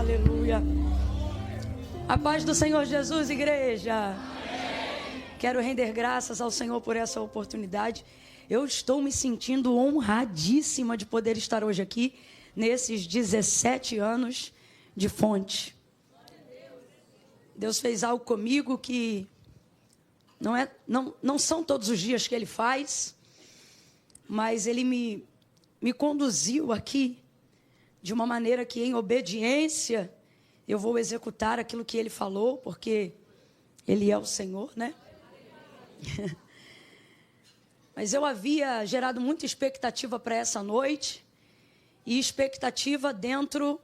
Aleluia. A paz do Senhor Jesus, igreja. Quero render graças ao Senhor por essa oportunidade. Eu estou me sentindo honradíssima de poder estar hoje aqui, nesses 17 anos de Fonte. Deus fez algo comigo que não são todos os dias que Ele faz, mas Ele me conduziu aqui de uma maneira que, em obediência, eu vou executar aquilo que Ele falou, porque Ele é o Senhor, né? Mas eu havia gerado muita expectativa para essa noite, e expectativa dentro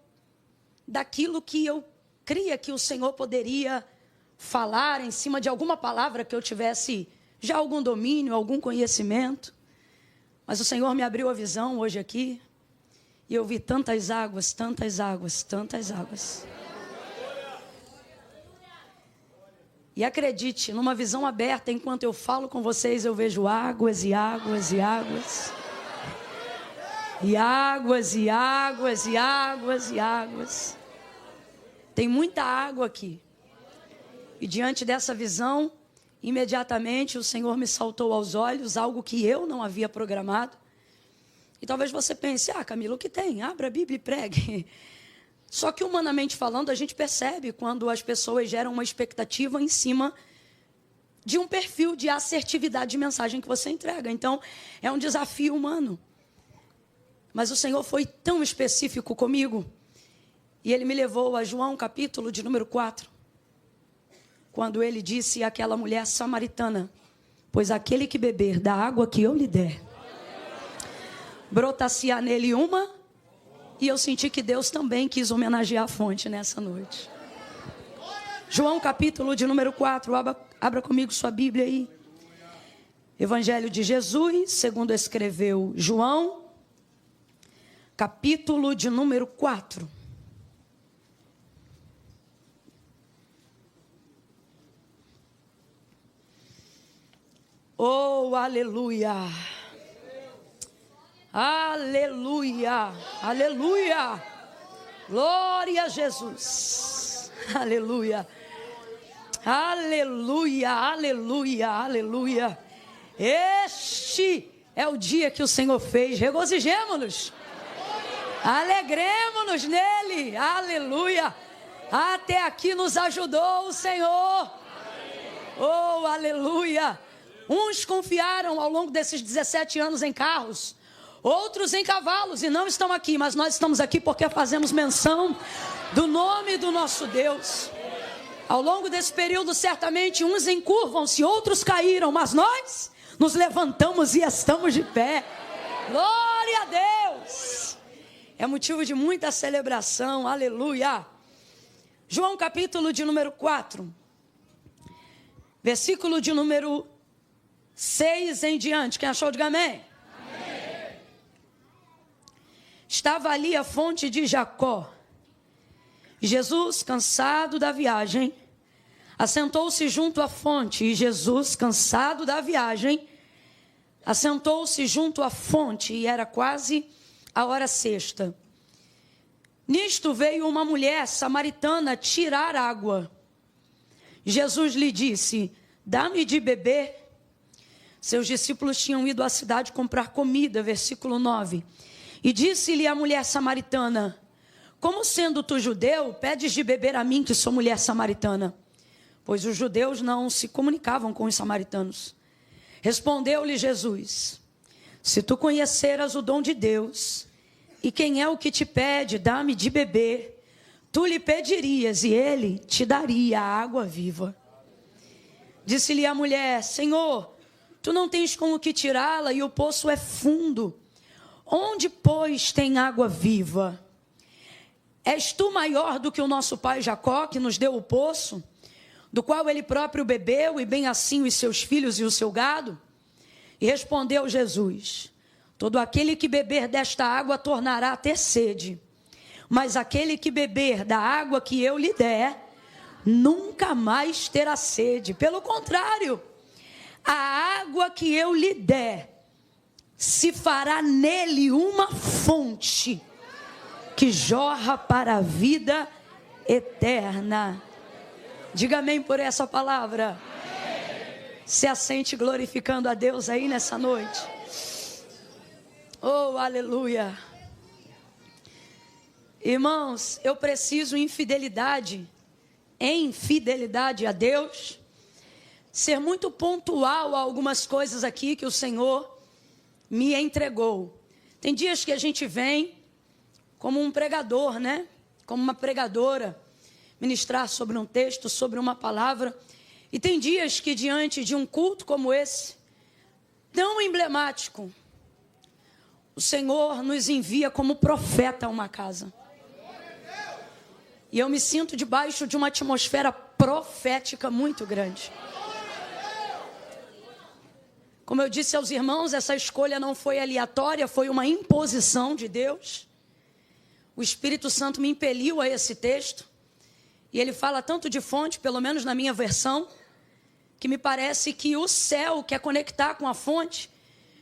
daquilo que eu cria que o Senhor poderia falar em cima de alguma palavra que eu tivesse já algum domínio, algum conhecimento. Mas o Senhor me abriu a visão hoje aqui, e eu vi tantas águas, tantas águas, tantas águas. E acredite, numa visão aberta, enquanto eu falo com vocês, eu vejo águas e águas e águas. E águas e águas e águas e águas. Tem muita água aqui. E diante dessa visão, imediatamente o Senhor me saltou aos olhos, algo que eu não havia programado. E talvez você pense, Camila, o que tem? Abra a Bíblia e pregue. Só que, humanamente falando, a gente percebe quando as pessoas geram uma expectativa em cima de um perfil de assertividade de mensagem que você entrega. Então, é um desafio humano. Mas o Senhor foi tão específico comigo, e Ele me levou a João, capítulo de número 4, quando Ele disse àquela mulher samaritana: pois aquele que beber da água que eu lhe der, brotar-se-á nele uma. E eu senti que Deus também quis homenagear a fonte nessa noite. João, capítulo de número 4, abra comigo sua Bíblia aí. Evangelho de Jesus, segundo escreveu João, capítulo de número 4. Oh, aleluia! Aleluia, aleluia, glória a Jesus, aleluia, aleluia, aleluia, aleluia. Este é o dia que o Senhor fez, regozijemo-nos, alegremo-nos nele, aleluia. Até aqui nos ajudou o Senhor, oh, aleluia. Uns confiaram ao longo desses 17 anos em carros, outros em cavalos, e não estão aqui, mas nós estamos aqui porque fazemos menção do nome do nosso Deus. Ao longo desse período, certamente, uns encurvam-se, outros caíram, mas nós nos levantamos e estamos de pé. Glória a Deus! É motivo de muita celebração, aleluia. João, capítulo de número 4, versículo de número 6 em diante. Quem achou, diga amém. Estava ali a fonte de Jacó. Jesus, cansado da viagem, assentou-se junto à fonte. E Jesus, cansado da viagem, assentou-se junto à fonte. E era quase a hora sexta. Nisto veio uma mulher samaritana tirar água. Jesus lhe disse: dá-me de beber. Seus discípulos tinham ido à cidade comprar comida. Versículo 9. E disse-lhe a mulher samaritana: como sendo tu judeu, pedes de beber a mim, que sou mulher samaritana? Pois os judeus não se comunicavam com os samaritanos. Respondeu-lhe Jesus: se tu conheceras o dom de Deus, e quem é o que te pede, dá-me de beber, tu lhe pedirias, e ele te daria a água viva. Disse-lhe a mulher: Senhor, tu não tens com o que tirá-la, e o poço é fundo. Onde, pois, tem água viva? És tu maior do que o nosso pai Jacó, que nos deu o poço, do qual ele próprio bebeu, e bem assim os seus filhos e o seu gado? E respondeu Jesus: todo aquele que beber desta água tornará a ter sede, mas aquele que beber da água que eu lhe der, nunca mais terá sede. Pelo contrário, a água que eu lhe der se fará nele uma fonte que jorra para a vida eterna. Diga amém por essa palavra. Se assente glorificando a Deus aí nessa noite. Oh, aleluia. Irmãos, eu preciso em fidelidade a Deus, ser muito pontual a algumas coisas aqui que o Senhor me entregou. Tem dias que a gente vem como um pregador, né? Como uma pregadora, ministrar sobre um texto, sobre uma palavra. E tem dias que diante de um culto como esse, tão emblemático, o Senhor nos envia como profeta a uma casa. E eu me sinto debaixo de uma atmosfera profética muito grande. Como eu disse aos irmãos, essa escolha não foi aleatória, foi uma imposição de Deus. O Espírito Santo me impeliu a esse texto. E ele fala tanto de fonte, pelo menos na minha versão, que me parece que o céu quer conectar com a fonte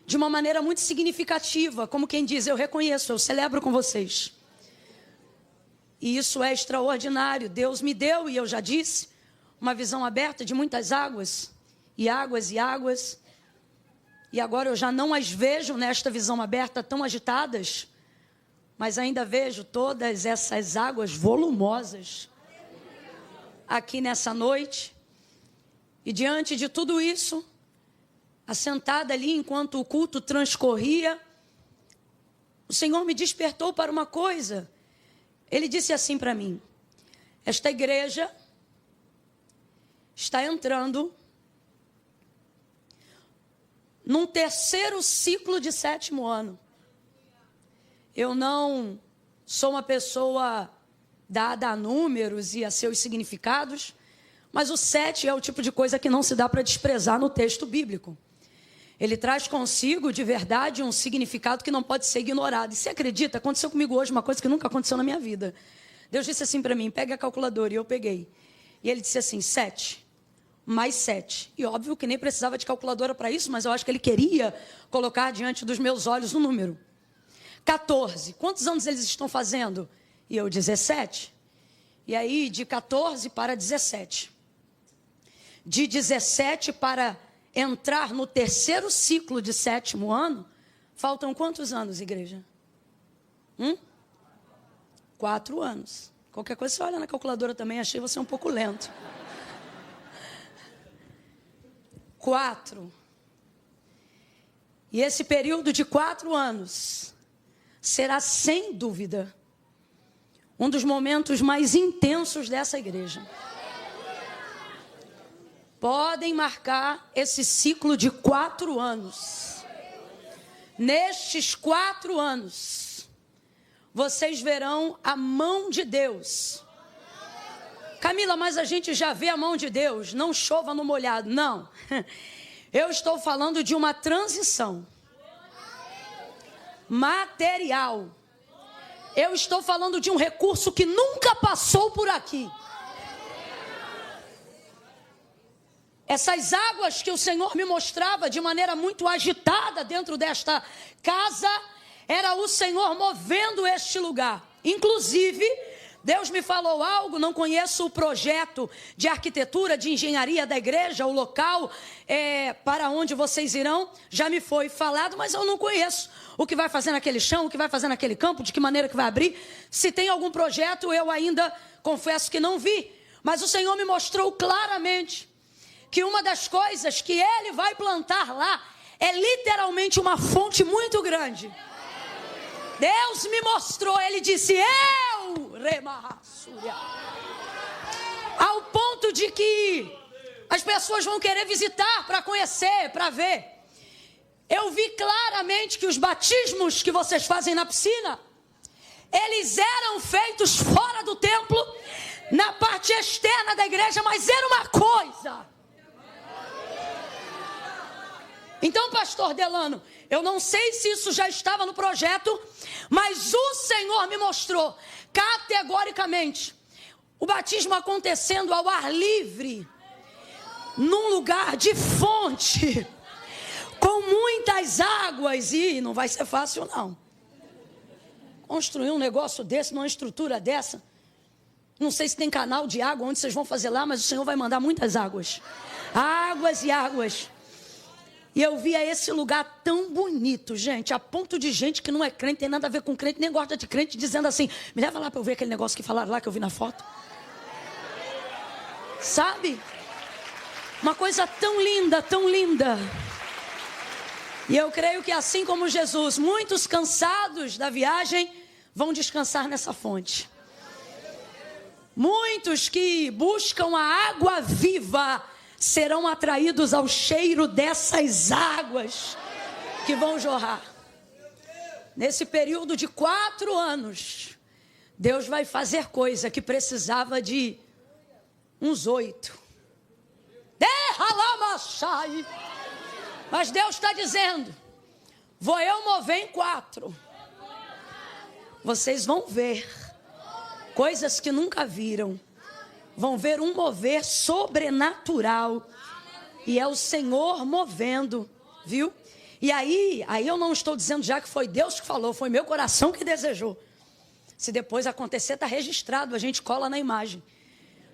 de uma maneira muito significativa. Como quem diz, eu reconheço, eu celebro com vocês. E isso é extraordinário. Deus me deu, e eu já disse, uma visão aberta de muitas águas. E águas e águas. E agora eu já não as vejo nesta visão aberta tão agitadas, mas ainda vejo todas essas águas volumosas aqui nessa noite. E diante de tudo isso, assentada ali enquanto o culto transcorria, o Senhor me despertou para uma coisa. Ele disse assim para mim: esta igreja está entrando num terceiro ciclo de 7º ano. Eu não sou uma pessoa dada a números e a seus significados, mas o 7 é o tipo de coisa que não se dá para desprezar no texto bíblico. Ele traz consigo, de verdade, um significado que não pode ser ignorado. E você acredita? Aconteceu comigo hoje uma coisa que nunca aconteceu na minha vida. Deus disse assim para mim: pega a calculadora. E eu peguei. E ele disse assim: 7 mais 7. E óbvio que nem precisava de calculadora para isso, mas eu acho que ele queria colocar diante dos meus olhos um número. 14. Quantos anos eles estão fazendo? E eu, 17. E aí, de 14 para 17. De 17 para entrar no terceiro ciclo de 7º ano, faltam quantos anos, igreja? 4 anos. Qualquer coisa você olha na calculadora também, achei você um pouco lento. 4. E esse período de 4 anos será, sem dúvida, um dos momentos mais intensos dessa igreja. Podem marcar esse ciclo de 4 anos. Nestes 4 anos, vocês verão a mão de Deus. Camila, mas a gente já vê a mão de Deus. Não chova no molhado. Não. Eu estou falando de uma transição material. Eu estou falando de um recurso que nunca passou por aqui. Essas águas que o Senhor me mostrava de maneira muito agitada dentro desta casa, era o Senhor movendo este lugar. Inclusive, Deus me falou algo, não conheço o projeto de arquitetura, de engenharia da igreja, o local para onde vocês irão, já me foi falado, mas eu não conheço o que vai fazer naquele chão, o que vai fazer naquele campo, de que maneira que vai abrir. Se tem algum projeto, eu ainda confesso que não vi, mas o Senhor me mostrou claramente que uma das coisas que Ele vai plantar lá é literalmente uma fonte muito grande. Deus me mostrou, Ele disse, ao ponto de que as pessoas vão querer visitar para conhecer, para ver. Eu vi claramente que os batismos que vocês fazem na piscina, eles eram feitos fora do templo, na parte externa da igreja, mas era uma coisa. Então, pastor Delano, eu não sei se isso já estava no projeto, mas o Senhor me mostrou categoricamente o batismo acontecendo ao ar livre, num lugar de fonte, com muitas águas, e não vai ser fácil não. Construir um negócio desse, numa estrutura dessa, Não sei se tem canal de água onde vocês vão fazer lá, mas o Senhor vai mandar muitas águas. Águas e águas. E eu via esse lugar tão bonito, gente, a ponto de gente que não é crente, tem nada a ver com crente, nem gosta de crente, dizendo assim, me leva lá para eu ver aquele negócio que falaram lá, que eu vi na foto. Sabe? Uma coisa tão linda, tão linda. E eu creio que assim como Jesus, muitos cansados da viagem vão descansar nessa fonte. Muitos que buscam a água viva serão atraídos ao cheiro dessas águas que vão jorrar. Nesse período de 4 anos, Deus vai fazer coisa que precisava de uns 8. Derralamachai. Mas Deus está dizendo, vou eu mover em 4. Vocês vão ver coisas que nunca viram. Vão ver um mover sobrenatural. E é o Senhor movendo, viu? E aí eu não estou dizendo já que foi Deus que falou, foi meu coração que desejou. Se depois acontecer, está registrado, a gente cola na imagem.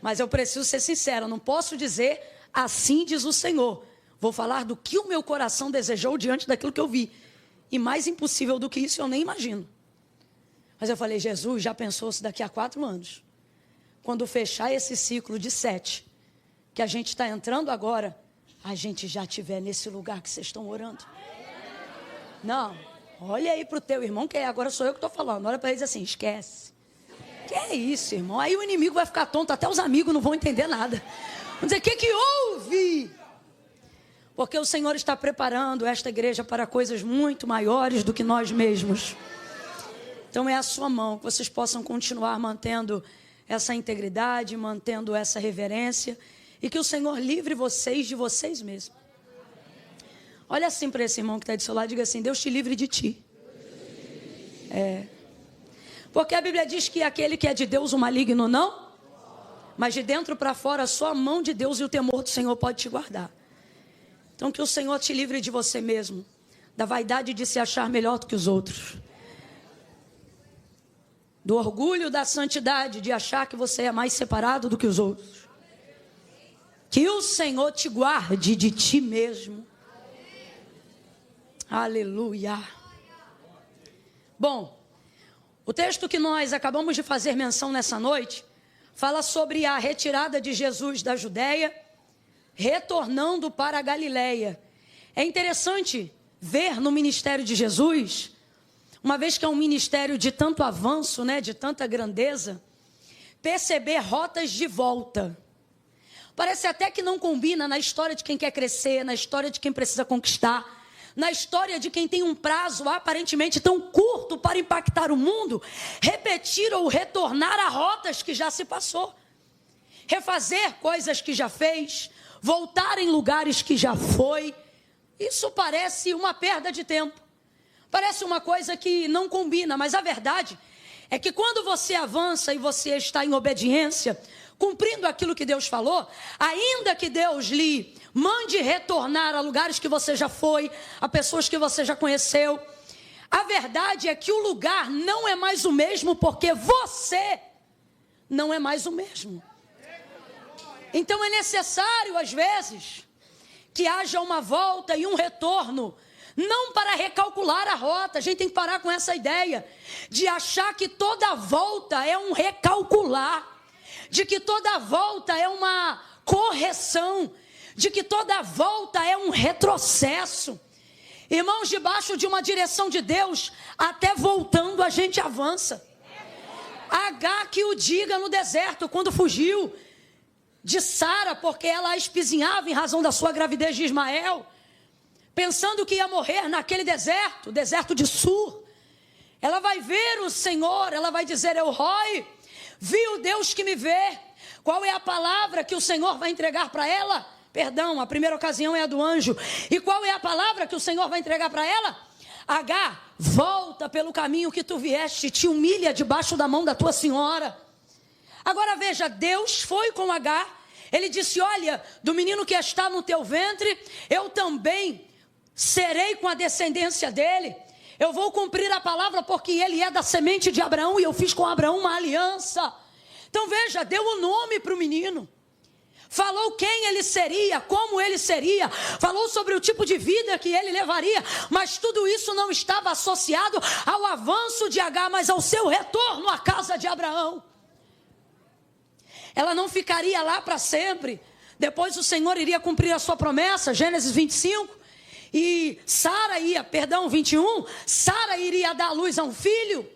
Mas eu preciso ser sincero, eu não posso dizer assim diz o Senhor. Vou falar do que o meu coração desejou diante daquilo que eu vi. E mais impossível do que isso eu nem imagino. Mas eu falei, Jesus, já pensou se daqui a 4 anos, quando fechar esse ciclo de 7, que a gente está entrando agora, a gente já estiver nesse lugar que vocês estão orando? Não, olha aí para o teu irmão, que agora sou eu que estou falando. Olha para ele e diz assim, esquece. Que é isso, irmão? Aí o inimigo vai ficar tonto, até os amigos não vão entender nada. Vão dizer, o que houve? Porque o Senhor está preparando esta igreja para coisas muito maiores do que nós mesmos. Então é a sua mão, que vocês possam continuar mantendo essa integridade, mantendo essa reverência, e que o Senhor livre vocês de vocês mesmos. Olha assim para esse irmão que está do seu lado, diga assim, Deus te livre de ti. Porque a Bíblia diz que aquele que é de Deus, o maligno não, mas de dentro para fora, só a mão de Deus e o temor do Senhor pode te guardar. Então que o Senhor te livre de você mesmo, da vaidade de se achar melhor do que os outros, do orgulho da santidade, de achar que você é mais separado do que os outros. Que o Senhor te guarde de ti mesmo. Aleluia. Bom, o texto que nós acabamos de fazer menção nessa noite, fala sobre a retirada de Jesus da Judeia, retornando para a Galileia. É interessante ver no ministério de Jesus, uma vez que é um ministério de tanto avanço, né, de tanta grandeza, perceber rotas de volta. Parece até que não combina na história de quem quer crescer, na história de quem precisa conquistar, na história de quem tem um prazo aparentemente tão curto para impactar o mundo, repetir ou retornar a rotas que já se passou, refazer coisas que já fez, voltar em lugares que já foi. Isso parece uma perda de tempo. Parece uma coisa que não combina, mas a verdade é que quando você avança e você está em obediência, cumprindo aquilo que Deus falou, ainda que Deus lhe mande retornar a lugares que você já foi, a pessoas que você já conheceu, a verdade é que o lugar não é mais o mesmo, porque você não é mais o mesmo. Então é necessário, às vezes, que haja uma volta e um retorno, não para recalcular a rota. A gente tem que parar com essa ideia de achar que toda volta é um recalcular, de que toda volta é uma correção, de que toda volta é um retrocesso. Irmãos, debaixo de uma direção de Deus, até voltando a gente avança. Agar que o diga no deserto, quando fugiu de Sara, porque ela a espizinhava em razão da sua gravidez de Ismael, pensando que ia morrer naquele deserto, deserto de Sur. Ela vai ver o Senhor, ela vai dizer, eu Roi, vi o Deus que me vê. Qual é a palavra que o Senhor vai entregar para ela? Perdão, a primeira ocasião é a do anjo. E qual é a palavra que o Senhor vai entregar para ela? Agar, volta pelo caminho que tu vieste, te humilha debaixo da mão da tua senhora. Agora veja, Deus foi com Agar, ele disse, olha, do menino que está no teu ventre, eu também serei com a descendência dele. Eu vou cumprir a palavra porque ele é da semente de Abraão e eu fiz com Abraão uma aliança. Então veja, deu o nome para o menino. Falou quem ele seria, como ele seria, falou sobre o tipo de vida que ele levaria, mas tudo isso não estava associado ao avanço de Agar, mas ao seu retorno à casa de Abraão. Ela não ficaria lá para sempre. Depois o Senhor iria cumprir a sua promessa, Gênesis 25, e 21, Sara iria dar à luz a um filho.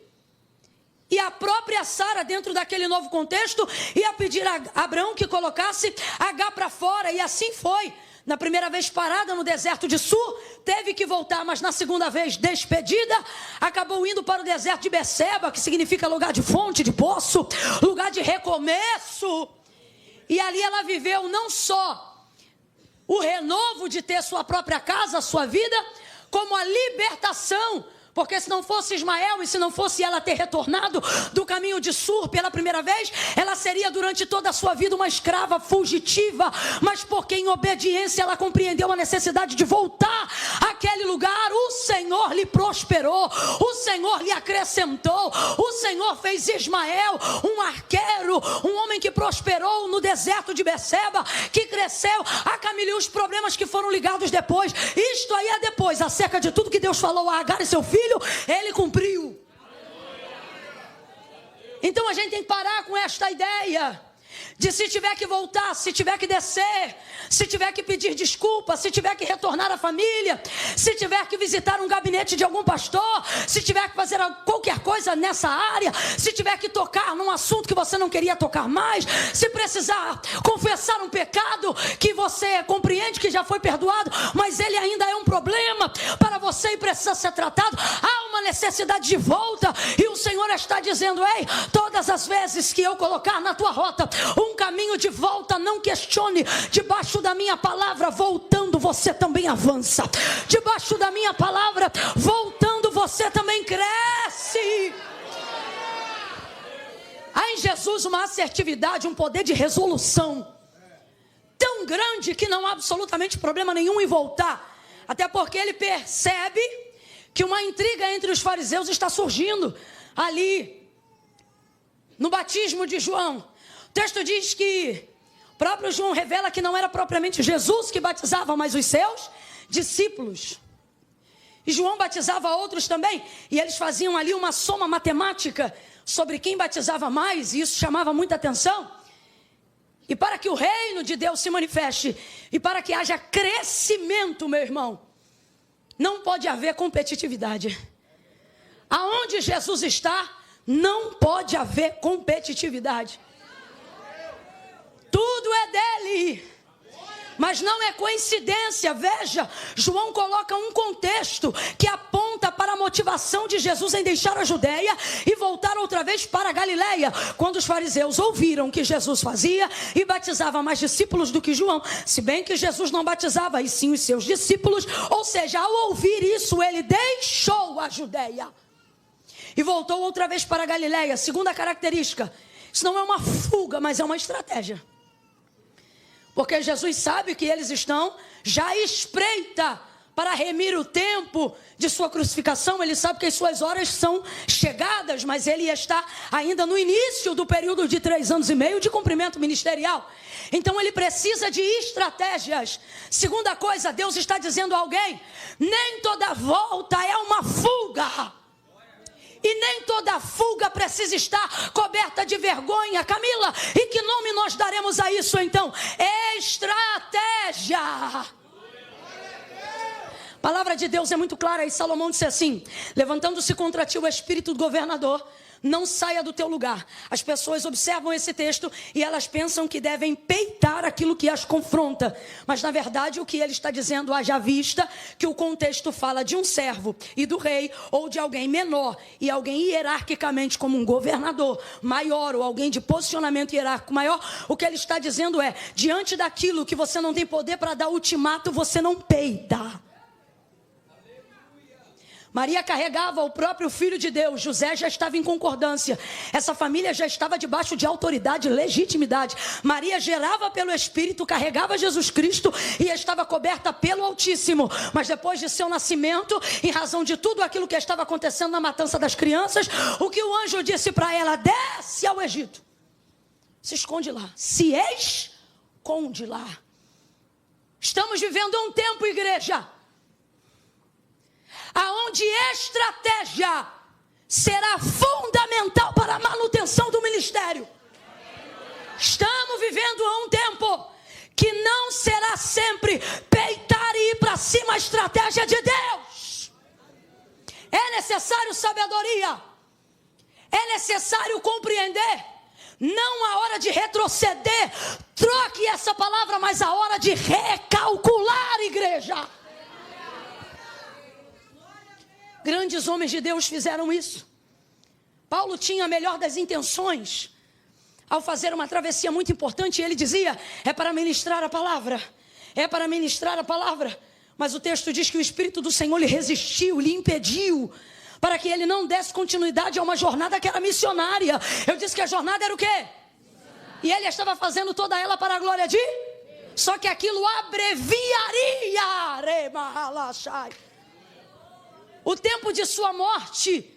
E a própria Sara, dentro daquele novo contexto, ia pedir a Abraão que colocasse Agar para fora. E assim foi. Na primeira vez parada no deserto de Sur, teve que voltar. Mas na segunda vez despedida, acabou indo para o deserto de Beceba, que significa lugar de fonte, de poço, lugar de recomeço. E ali ela viveu não só o renovo de ter sua própria casa, sua vida, como a libertação. Porque se não fosse Ismael e se não fosse ela ter retornado do caminho de Sur pela primeira vez, ela seria durante toda a sua vida uma escrava fugitiva. Mas porque em obediência ela compreendeu a necessidade de voltar àquele lugar, o Senhor lhe prosperou, o Senhor lhe acrescentou, o Senhor fez Ismael um arqueiro, um homem que prosperou no deserto de Beceba, que cresceu a caminhar os problemas que foram ligados depois. Isto aí é depois, acerca de tudo que Deus falou a Agar e seu filho, ele cumpriu. Então a gente tem que parar com esta ideia de se tiver que voltar, se tiver que descer, se tiver que pedir desculpa, se tiver que retornar à família, se tiver que visitar um gabinete de algum pastor, se tiver que fazer qualquer coisa nessa área, se tiver que tocar num assunto que você não queria tocar mais, se precisar confessar um pecado que você compreende que já foi perdoado, mas ele ainda é um problema para você e precisa ser tratado, há uma necessidade de volta, e o Senhor está dizendo: ei, todas as vezes que eu colocar na tua rota um caminho de volta, não questione. Debaixo da minha palavra, voltando, você também avança. Debaixo da minha palavra, voltando, você também cresce. Há em Jesus uma assertividade, um poder de resolução tão grande que não há absolutamente problema nenhum em voltar. Até porque ele percebe que uma intriga entre os fariseus está surgindo ali no batismo de João. O texto diz que o próprio João revela que não era propriamente Jesus que batizava, mas os seus discípulos. E João batizava outros também, e eles faziam ali uma soma matemática sobre quem batizava mais, e isso chamava muita atenção. E para que o reino de Deus se manifeste, e para que haja crescimento, meu irmão, não pode haver competitividade. Aonde Jesus está, não pode haver competitividade. Tudo é dele. Mas não é coincidência, veja, João coloca um contexto que aponta para a motivação de Jesus em deixar a Judeia e voltar outra vez para a Galileia. Quando os fariseus ouviram que Jesus fazia e batizava mais discípulos do que João, se bem que Jesus não batizava, e sim os seus discípulos, ou seja, ao ouvir isso, ele deixou a Judeia e voltou outra vez para a Galileia. Segunda característica, isso não é uma fuga, mas é uma estratégia. Porque Jesus sabe que eles estão já à espreita para remir o tempo de sua crucificação. Ele sabe que as suas horas são chegadas, mas ele está ainda no início do período de 3 anos e meio de cumprimento ministerial. Então ele precisa de estratégias. Segunda coisa, Deus está dizendo a alguém: nem toda volta é uma fuga. E nem toda fuga precisa estar coberta de vergonha. Camila, e que nome nós daremos a isso então? Estratégia. A palavra de Deus é muito clara, e Salomão disse assim: levantando-se contra ti o espírito do governador, não saia do teu lugar. As pessoas observam esse texto e elas pensam que devem peitar aquilo que as confronta. Mas na verdade o que ele está dizendo, haja vista que o contexto fala de um servo e do rei, ou de alguém menor e alguém hierarquicamente como um governador maior, ou alguém de posicionamento hierárquico maior. O que ele está dizendo é: diante daquilo que você não tem poder para dar ultimato, você não peita. Maria carregava o próprio Filho de Deus. José já estava em concordância. Essa família já estava debaixo de autoridade, legitimidade. Maria gerava pelo Espírito, carregava Jesus Cristo e estava coberta pelo Altíssimo. Mas depois de seu nascimento, em razão de tudo aquilo que estava acontecendo na matança das crianças, o que o anjo disse para ela: desce ao Egito. se esconde lá. Se esconde lá. Estamos vivendo um tempo, igreja, aonde estratégia será fundamental para a manutenção do ministério. Estamos vivendo um tempo que não será sempre peitar e ir para cima a estratégia de Deus. É necessário sabedoria. É necessário compreender. Não a hora de retroceder. Troque essa palavra, mas a hora de recalcular, igreja. Grandes homens de Deus fizeram isso. Paulo tinha a melhor das intenções ao fazer uma travessia muito importante. Ele dizia, é para ministrar a palavra. É para ministrar a palavra. Mas o texto diz que o Espírito do Senhor lhe resistiu, lhe impediu, para que ele não desse continuidade a uma jornada que era missionária. Eu disse que a jornada era o quê? E ele estava fazendo toda ela para a glória de? Só que aquilo abreviaria. O tempo de sua morte,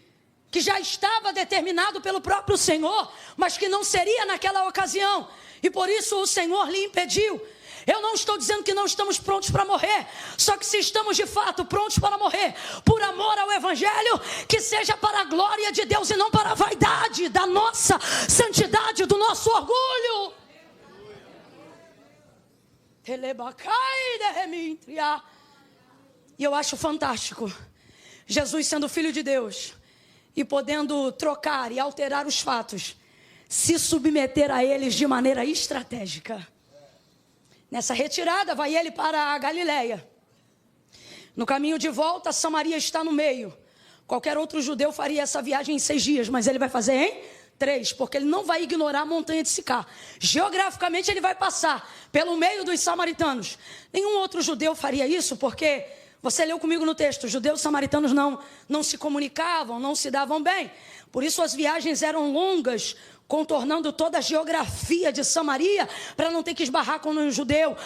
que já estava determinado pelo próprio Senhor, mas que não seria naquela ocasião. E por isso o Senhor lhe impediu. Eu não estou dizendo que não estamos prontos para morrer. Só que se estamos de fato prontos para morrer, por amor ao Evangelho, que seja para a glória de Deus e não para a vaidade da nossa santidade, do nosso orgulho. E eu acho fantástico Jesus sendo filho de Deus e podendo trocar e alterar os fatos, se submeter a eles de maneira estratégica. Nessa retirada vai ele para a Galileia. No caminho de volta, Samaria está no meio. Qualquer outro judeu faria essa viagem em 6 dias, mas ele vai fazer em 3, porque ele não vai ignorar a montanha de Sicar. Geograficamente ele vai passar pelo meio dos samaritanos. Nenhum outro judeu faria isso, porque você leu comigo no texto, os judeus e samaritanos não se comunicavam, não se davam bem. Por isso as viagens eram longas, contornando toda a geografia de Samaria, para não ter que esbarrar com nenhum judeu,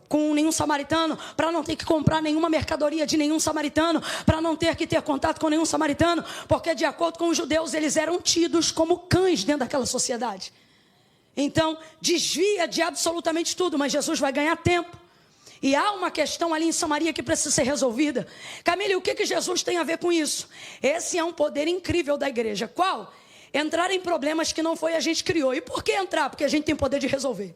com nenhum samaritano, para não ter que comprar nenhuma mercadoria de nenhum samaritano, para não ter que ter contato com nenhum samaritano, porque de acordo com os judeus, eles eram tidos como cães dentro daquela sociedade. Então, desvia de absolutamente tudo, mas Jesus vai ganhar tempo. E há uma questão ali em Samaria que precisa ser resolvida. Camille, o que Jesus tem a ver com isso? Esse é um poder incrível da igreja. Qual? Entrar em problemas que não foi a gente que criou. E por que entrar? Porque a gente tem poder de resolver.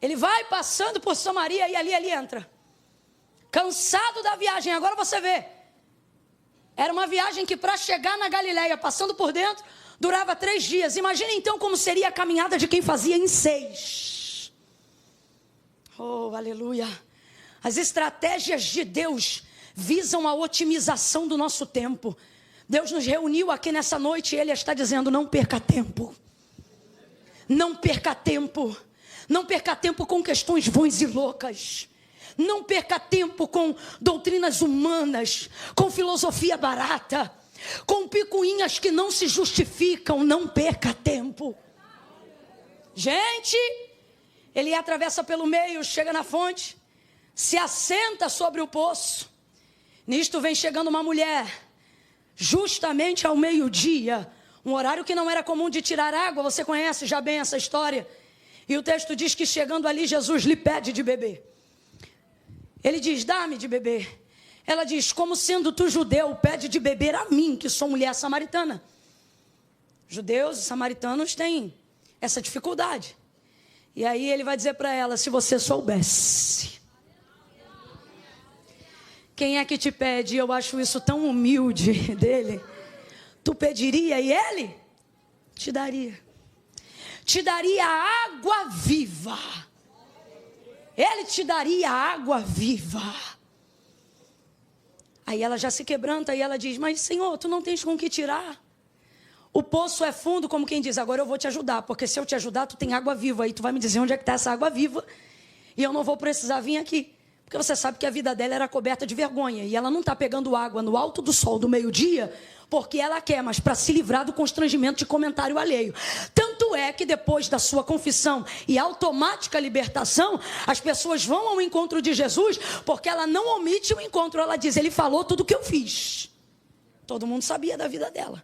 Ele vai passando por Samaria e ali ele entra. Cansado da viagem, agora você vê. Era uma viagem que para chegar na Galileia, passando por dentro, durava 3 dias. Imagina então como seria a caminhada de quem fazia em 6. Oh, aleluia. As estratégias de Deus visam a otimização do nosso tempo. Deus nos reuniu aqui nessa noite e Ele está dizendo, não perca tempo. Não perca tempo. Não perca tempo com questões vãs e loucas. Não perca tempo com doutrinas humanas, com filosofia barata, com picuinhas que não se justificam. Não perca tempo. Gente, ele atravessa pelo meio, chega na fonte, se assenta sobre o poço. Nisto vem chegando uma mulher, justamente ao meio-dia, um horário que não era comum de tirar água. Você conhece já bem essa história. E o texto diz que chegando ali, Jesus lhe pede de beber. Ele diz, dá-me de beber. Ela diz, como sendo tu judeu, pede de beber a mim, que sou mulher samaritana. Judeus e samaritanos têm essa dificuldade. E aí ele vai dizer para ela, se você soubesse. Quem é que te pede? Eu acho isso tão humilde dele. Tu pediria e ele te daria. Te daria água viva. Ele te daria água viva. Aí ela já se quebranta e ela diz, mas Senhor, tu não tens com que tirar. O poço é fundo, como quem diz, agora eu vou te ajudar. Porque se eu te ajudar, tu tem água viva. Aí tu vai me dizer onde é que está essa água viva. E eu não vou precisar vir aqui. Porque você sabe que a vida dela era coberta de vergonha. E ela não está pegando água no alto do sol do meio-dia, porque ela quer, mas para se livrar do constrangimento de comentário alheio. Tanto é que depois da sua confissão e automática libertação, as pessoas vão ao encontro de Jesus, porque ela não omite o encontro. Ela diz, ele falou tudo o que eu fiz. Todo mundo sabia da vida dela.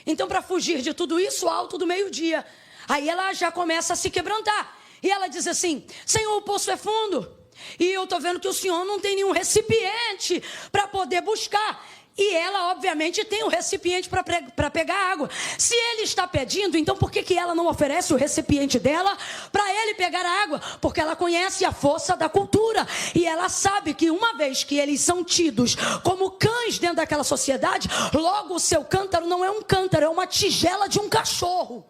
Então, para fugir de tudo isso, alto do meio-dia. Aí ela já começa a se quebrantar. E ela diz assim: Senhor, o poço é fundo. E eu estou vendo que o Senhor não tem nenhum recipiente para poder buscar. E ela, obviamente, tem um recipiente para pegar água. Se ele está pedindo, então por que ela não oferece o recipiente dela para ele pegar a água? Porque ela conhece a força da cultura. E ela sabe que uma vez que eles são tidos como cães dentro daquela sociedade, logo o seu cântaro não é um cântaro, é uma tigela de um cachorro.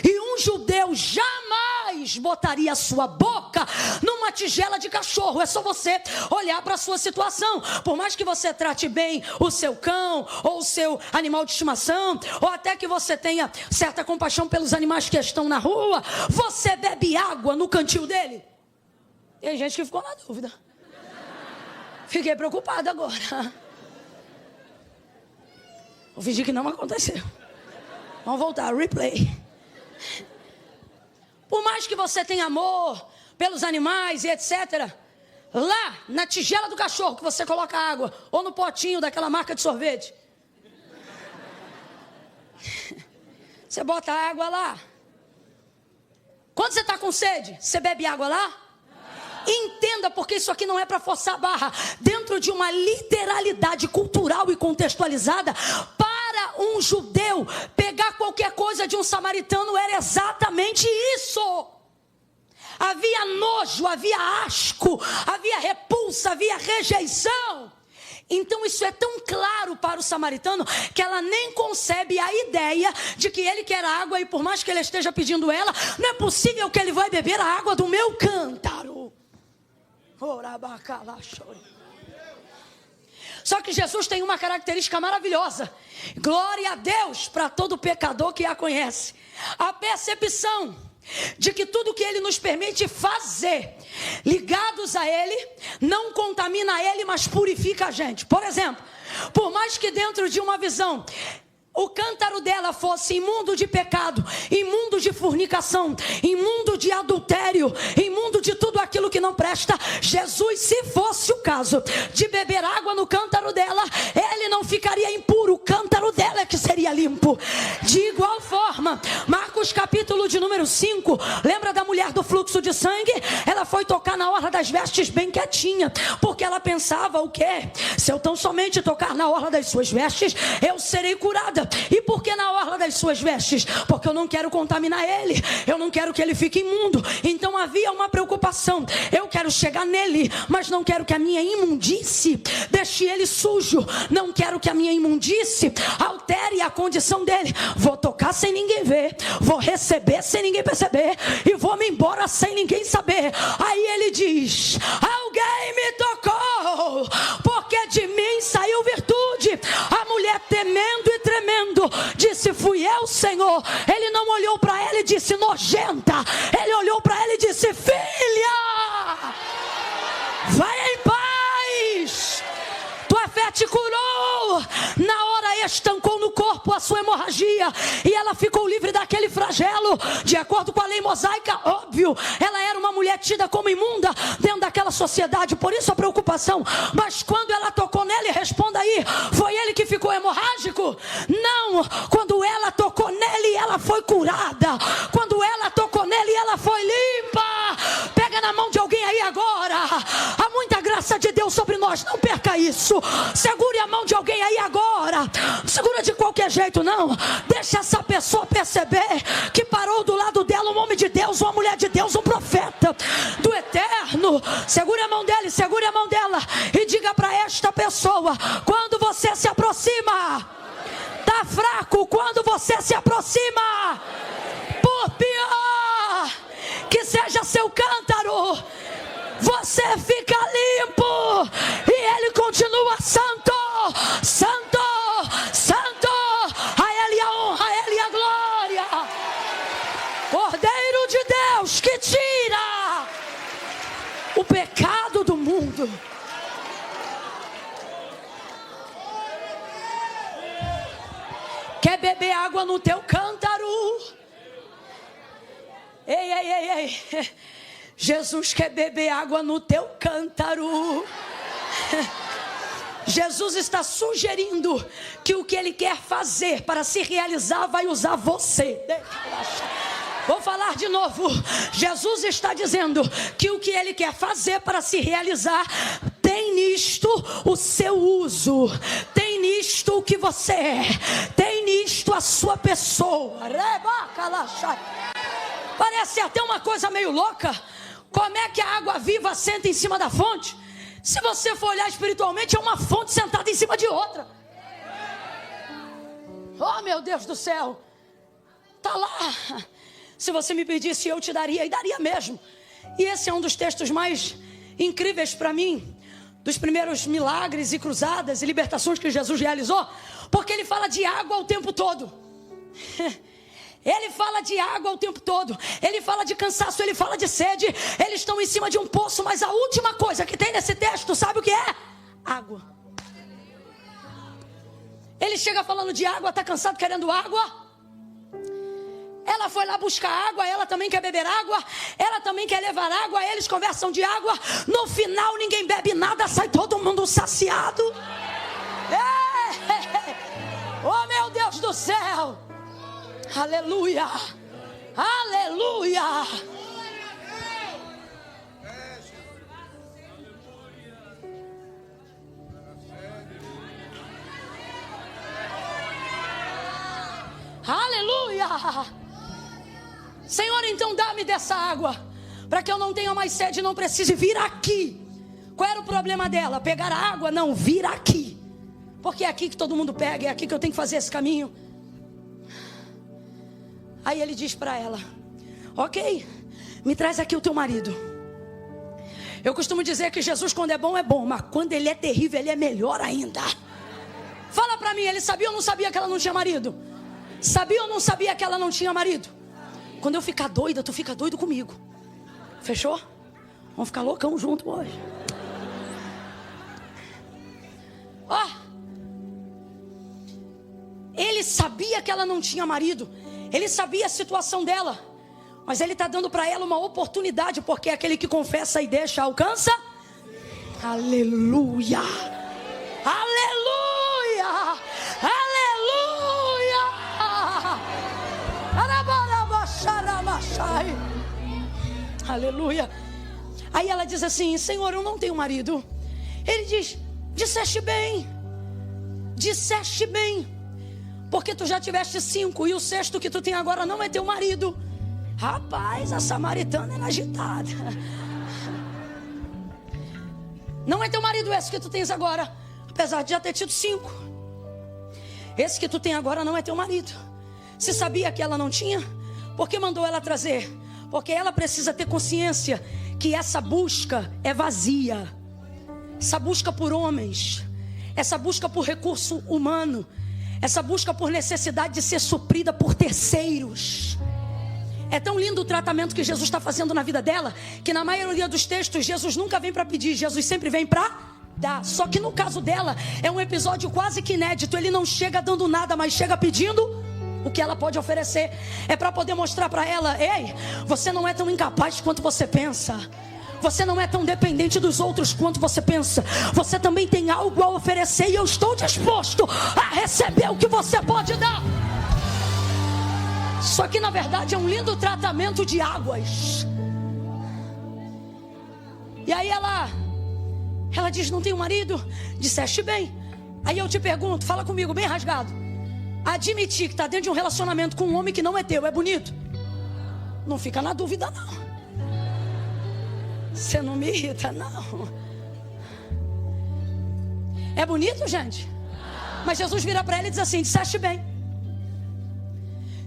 E um judeu jamais botaria a sua boca numa tigela de cachorro. É só você olhar para a sua situação. Por mais que você trate bem o seu cão ou o seu animal de estimação, ou até que você tenha certa compaixão pelos animais que estão na rua, você bebe água no cantil dele? Tem gente que ficou na dúvida. Fiquei preocupada agora. Vou fingir que não aconteceu. Vamos voltar, replay. Por mais que você tenha amor pelos animais e etc., lá na tigela do cachorro que você coloca água, ou no potinho daquela marca de sorvete, você bota a água lá. Quando você está com sede, você bebe água lá? Entenda, porque isso aqui não é para forçar a barra. Dentro de uma literalidade cultural e contextualizada, para um judeu, pegar qualquer coisa de um samaritano era exatamente isso. Havia nojo, havia asco, havia repulsa, havia rejeição. Então isso é tão claro para o samaritano que ela nem concebe a ideia de que ele quer água, e por mais que ele esteja pedindo ela, não é possível que ele vai beber a água do meu cântaro. Só que Jesus tem uma característica maravilhosa. Glória a Deus para todo pecador que a conhece. A percepção de que tudo que Ele nos permite fazer, ligados a Ele, não contamina Ele, mas purifica a gente. Por exemplo, por mais que dentro de uma visão o cântaro dela fosse imundo de pecado, imundo de fornicação, imundo de adultério, imundo de tudo aquilo que não presta, Jesus, se fosse o caso de beber água no cântaro dela, ele não ficaria impuro, o cântaro dela é que seria limpo. De igual forma, Marcos capítulo de número 5, lembra da mulher do fluxo de sangue? Ela foi tocar na orla das vestes bem quietinha, porque ela pensava o quê? Se eu tão somente tocar na orla das suas vestes, eu serei curada. E por que na orla das suas vestes? Porque eu não quero contaminar ele, eu não quero que ele fique imundo. Então havia uma preocupação: eu quero chegar nele, mas não quero que a minha imundície deixe ele sujo, não quero que a minha imundície altere a condição dele. Vou tocar sem ninguém ver, vou receber sem ninguém perceber, e vou me embora sem ninguém saber. Aí ele diz: alguém me tocou, porque de mim saiu virtude. A mulher, temendo e tremendo, disse: fui eu, Senhor. Ele não olhou para ela e disse: nojenta. Ele olhou para ela e disse: filha, vai em paz, tua fé te curou. Na hora estancou no corpo a sua hemorragia, e ela ficou livre daquele flagelo. De acordo com a lei mosaica, óbvio, ela era uma mulher tida como imunda dentro daquela sociedade, por isso a preocupação. Mas quando ela tocou nele, responda aí, foi ele que ficou hemorrágico? Não, quando ela tocou nele, ela foi curada. Quando ela tocou nele, ela foi limpa. Pega na mão de alguém aí agora. Há muita graça de Deus sobre nós, não perca isso. Segure a mão de alguém aí agora. Não segura de qualquer jeito, não. Deixa essa pessoa perceber que parou do lado dela um homem de Deus, uma mulher de Deus, um profeta do eterno. Segure a mão dele, segure a mão dela e diga para esta pessoa: quando você se aproxima, tá fraco. Quando você se aproxima, por pior que seja seu cântaro, você fica limpo, e ele continua santo, santo, santo. A ele a honra, a ele a glória. Cordeiro de Deus que tira o pecado do mundo. Quer beber água no teu cântaro? Ei, ei, ei, ei. Jesus quer beber água no teu cântaro. Jesus está sugerindo que o que Ele quer fazer para se realizar vai usar você. Vou falar de novo. Jesus está dizendo que o que Ele quer fazer para se realizar tem nisto o seu uso, tem nisto o que você é, tem nisto a sua pessoa. Parece até uma coisa meio louca. Como é que a água viva senta em cima da fonte? Se você for olhar espiritualmente, é uma fonte sentada em cima de outra. Oh, meu Deus do céu. Está lá. Se você me pedisse, eu te daria, e daria mesmo. E esse é um dos textos mais incríveis para mim, dos primeiros milagres e cruzadas e libertações que Jesus realizou, porque ele fala de água o tempo todo. Ele fala de água o tempo todo. Ele fala de cansaço, ele fala de sede. Eles estão em cima de um poço, mas a última coisa que tem nesse texto, sabe o que é? Água. Ele chega falando de água, está cansado querendo água. Ela foi lá buscar água, ela também quer beber água, ela também quer levar água, eles conversam de água. No final ninguém bebe nada, sai todo mundo saciado. Oh, meu Deus do céu. Aleluia, aleluia. Aleluia. Senhor, então dá-me dessa água, para que eu não tenha mais sede e não precise vir aqui. Qual era o problema dela? Pegar a água? Não, vir aqui. Porque é aqui que todo mundo pega, é aqui que eu tenho que fazer esse caminho. Aí ele diz para ela: ok, me traz aqui o teu marido. Eu costumo dizer que Jesus, quando é bom, mas quando ele é terrível, ele é melhor ainda. Fala para mim, ele sabia ou não sabia que ela não tinha marido? Sabia ou não sabia que ela não tinha marido? Quando eu ficar doida, tu fica doido comigo. Fechou? Vamos ficar loucão junto hoje. Ó, ele sabia que ela não tinha marido. Ele sabia a situação dela. Mas ele está dando para ela uma oportunidade, porque aquele que confessa e deixa alcança. Aleluia. Aleluia. Aleluia. Aí ela diz assim: Senhor, eu não tenho marido. Ele diz: disseste bem, porque tu já tiveste 5 e o 6º que tu tem agora não é teu marido. Rapaz, a samaritana era agitada. Não é teu marido esse que tu tens agora, apesar de já ter tido 5. Esse que tu tem agora não é teu marido. Se sabia que ela não tinha, por que mandou ela trazer? Porque ela precisa ter consciência que essa busca é vazia. Essa busca por homens, essa busca por recurso humano, essa busca por necessidade de ser suprida por terceiros. É tão lindo o tratamento que Jesus está fazendo na vida dela, que na maioria dos textos Jesus nunca vem para pedir, Jesus sempre vem para dar. Só que no caso dela é um episódio quase que inédito. Ele não chega dando nada, mas chega pedindo o que ela pode oferecer. É para poder mostrar para ela: ei, você não é tão incapaz quanto você pensa. Você não é tão dependente dos outros quanto você pensa. Você também tem algo a oferecer, e eu estou disposto a receber o que você pode dar. Só que na verdade é um lindo tratamento de águas. E aí ela diz: não tenho marido. Disseste bem. Aí eu te pergunto, fala comigo bem rasgado: admitir que está dentro de um relacionamento com um homem que não é teu é bonito? Não fica na dúvida não. Você não me irrita não. É bonito, gente? Mas Jesus vira para ela e diz assim: disseste bem.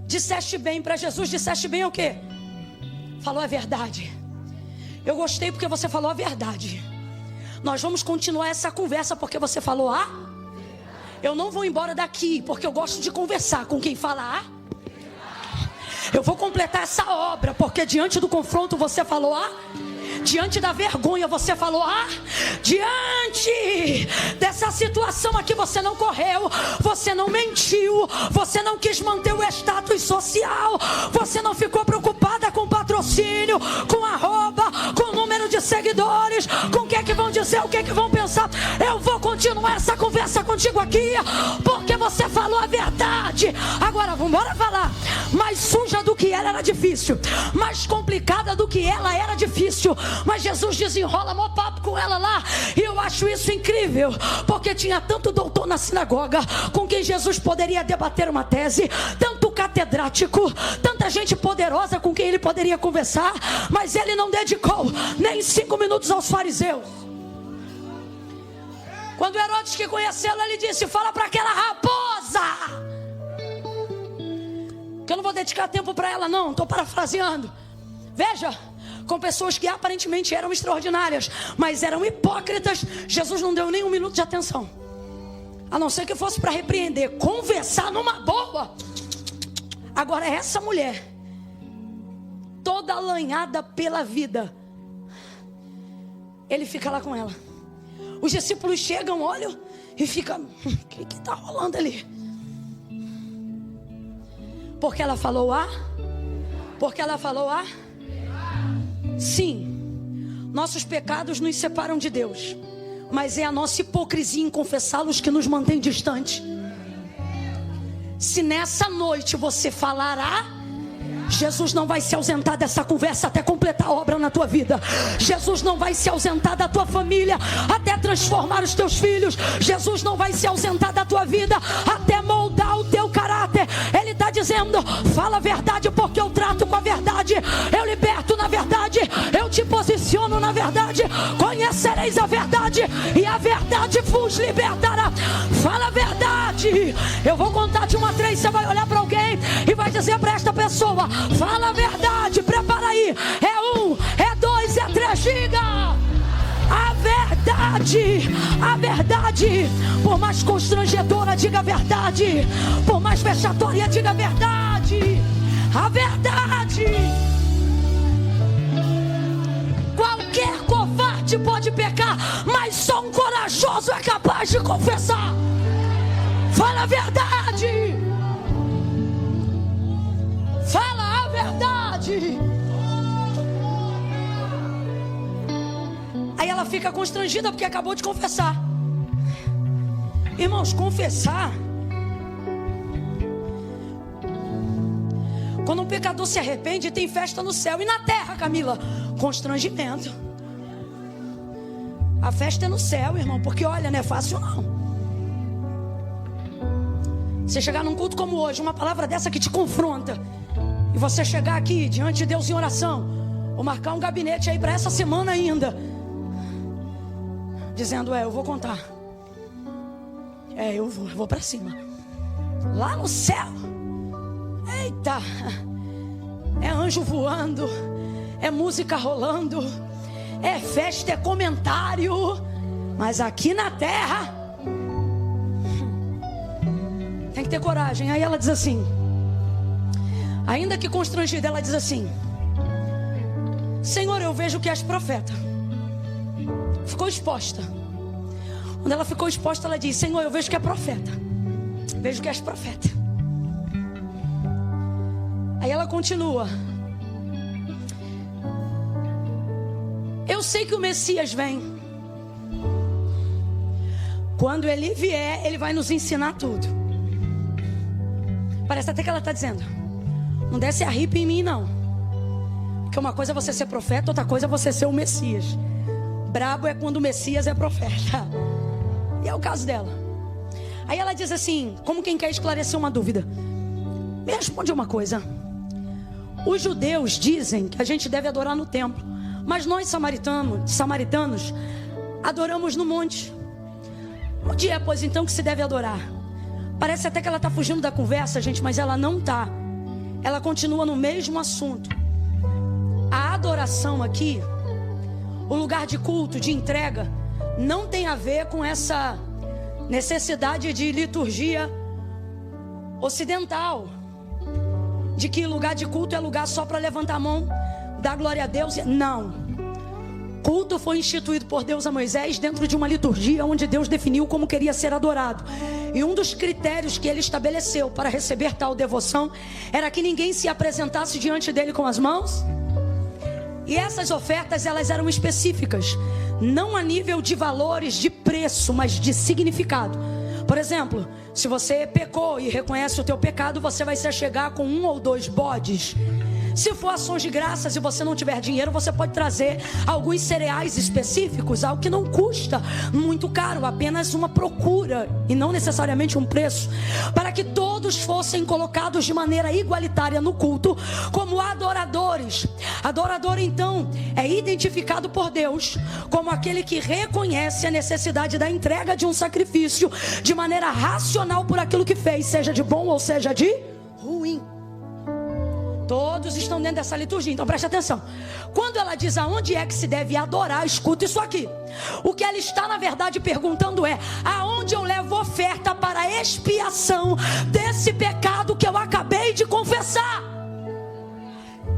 Disseste bem. Para Jesus, disseste bem é o quê? Falou a verdade. Eu gostei porque você falou a verdade. Nós vamos continuar essa conversa porque você falou a. Eu não vou embora daqui porque eu gosto de conversar com quem fala a. Eu vou completar essa obra porque diante do confronto você falou a. Diante da vergonha você falou a. Diante dessa situação aqui você não correu, você não mentiu, você não quis manter o status social, você não ficou preocupada com patrocínio, com arroba, com número de seguidores, com o que é que vão dizer, o que é que vão pensar. Eu vou continuar essa conversa contigo aqui, porque você falou a verdade. Agora vamos embora falar. Mais suja do que ela era difícil, mais complicada do que ela era difícil, mas Jesus desenrola mó papo com ela lá. E eu acho isso incrível, porque tinha tanto doutor na sinagoga com quem Jesus poderia debater uma tese, tanto catedrático, tanta gente poderosa com quem ele poderia conversar, mas ele não dedicou nem 5 minutos aos fariseus. Quando Herodes que conhecê-lo, ele disse: fala para aquela raposa que eu não vou dedicar tempo para ela não, estou parafraseando. Veja, com pessoas que aparentemente eram extraordinárias, mas eram hipócritas, Jesus não deu nem 1 minuto de atenção, a não ser que fosse para repreender, conversar numa boa. Agora essa mulher, toda alanhada pela vida, ele fica lá com ela. Os discípulos chegam, olham e ficam: o que está rolando ali? Porque ela falou A? Porque ela falou A? Sim, nossos pecados nos separam de Deus, mas é a nossa hipocrisia em confessá-los que nos mantém distante. Se nessa noite você falar A, Jesus não vai se ausentar dessa conversa até completar a obra na tua vida. Jesus não vai se ausentar da tua família até transformar os teus filhos. Jesus não vai se ausentar da tua vida até moldar o teu caráter. Ele está dizendo: fala a verdade, porque eu trato com a verdade, eu liberto na verdade, eu te posiciono na verdade. Conhecereis a verdade e a verdade vos libertará. Fala a verdade. Eu vou contar de 1 a 3, você vai olhar para alguém e vai dizer para esta pessoa: fala a verdade. Prepara aí. É 1, é 2, é 3, diga a verdade. A verdade, por mais constrangedora, diga a verdade. Por mais vexatória, diga a verdade. A verdade. Qualquer covarde pode pecar, mas só um corajoso é capaz de confessar. Fala a verdade. Fala a verdade. Aí ela fica constrangida porque acabou de confessar. Irmãos, confessar, quando um pecador se arrepende, tem festa no céu. E na terra, Camila? Constrangimento. A festa é no céu, irmão, porque olha, não é fácil não. Você chegar num culto como hoje, uma palavra dessa que te confronta, e você chegar aqui diante de Deus em oração, ou marcar um gabinete aí para essa semana ainda, dizendo: eu vou contar, eu vou para cima, lá no céu. Eita, é anjo voando, é música rolando, é festa, é comentário. Mas aqui na terra tem que ter coragem. Aí ela diz assim, ainda que constrangida, ela diz assim: Senhor, eu vejo que és profeta. Ficou exposta. Quando ela ficou exposta, ela diz: Senhor, eu vejo que é profeta. Vejo que és profeta. Aí ela continua: eu sei que o Messias vem. Quando ele vier, ele vai nos ensinar tudo. Parece até que ela está dizendo: não desce arrepio em mim não, porque uma coisa é você ser profeta, outra coisa é você ser o Messias. Brabo é quando o Messias é profeta. E é o caso dela. Aí ela diz assim, como quem quer esclarecer uma dúvida: me responde uma coisa. Os judeus dizem que a gente deve adorar no templo, mas nós samaritanos adoramos no monte. Onde é, pois, então que se deve adorar? Parece até que ela está fugindo da conversa, gente, mas ela não está. Ela continua no mesmo assunto. A adoração aqui, o lugar de culto, de entrega, não tem a ver com essa necessidade de liturgia ocidental, de que lugar de culto é lugar só para levantar a mão, dar glória a Deus. Não. Culto foi instituído por Deus a Moisés dentro de uma liturgia onde Deus definiu como queria ser adorado. E um dos critérios que ele estabeleceu para receber tal devoção era que ninguém se apresentasse diante dele com as mãos. E essas ofertas, elas eram específicas, não a nível de valores, de preço, mas de significado. Por exemplo, se você pecou e reconhece o teu pecado, você vai se achegar com 1 ou 2 bodes. Se for ações de graças e você não tiver dinheiro, você pode trazer alguns cereais específicos, algo que não custa muito caro, apenas uma procura e não necessariamente um preço, para que todos fossem colocados de maneira igualitária no culto como adoradores. Adorador, então, é identificado por Deus como aquele que reconhece a necessidade da entrega de um sacrifício de maneira racional por aquilo que fez, seja de bom ou seja de ruim. Todos estão dentro dessa liturgia, então preste atenção. Quando ela diz aonde é que se deve adorar, escuta isso aqui. O que ela está na verdade perguntando é: aonde eu levo oferta para a expiação desse pecado que eu acabei de confessar?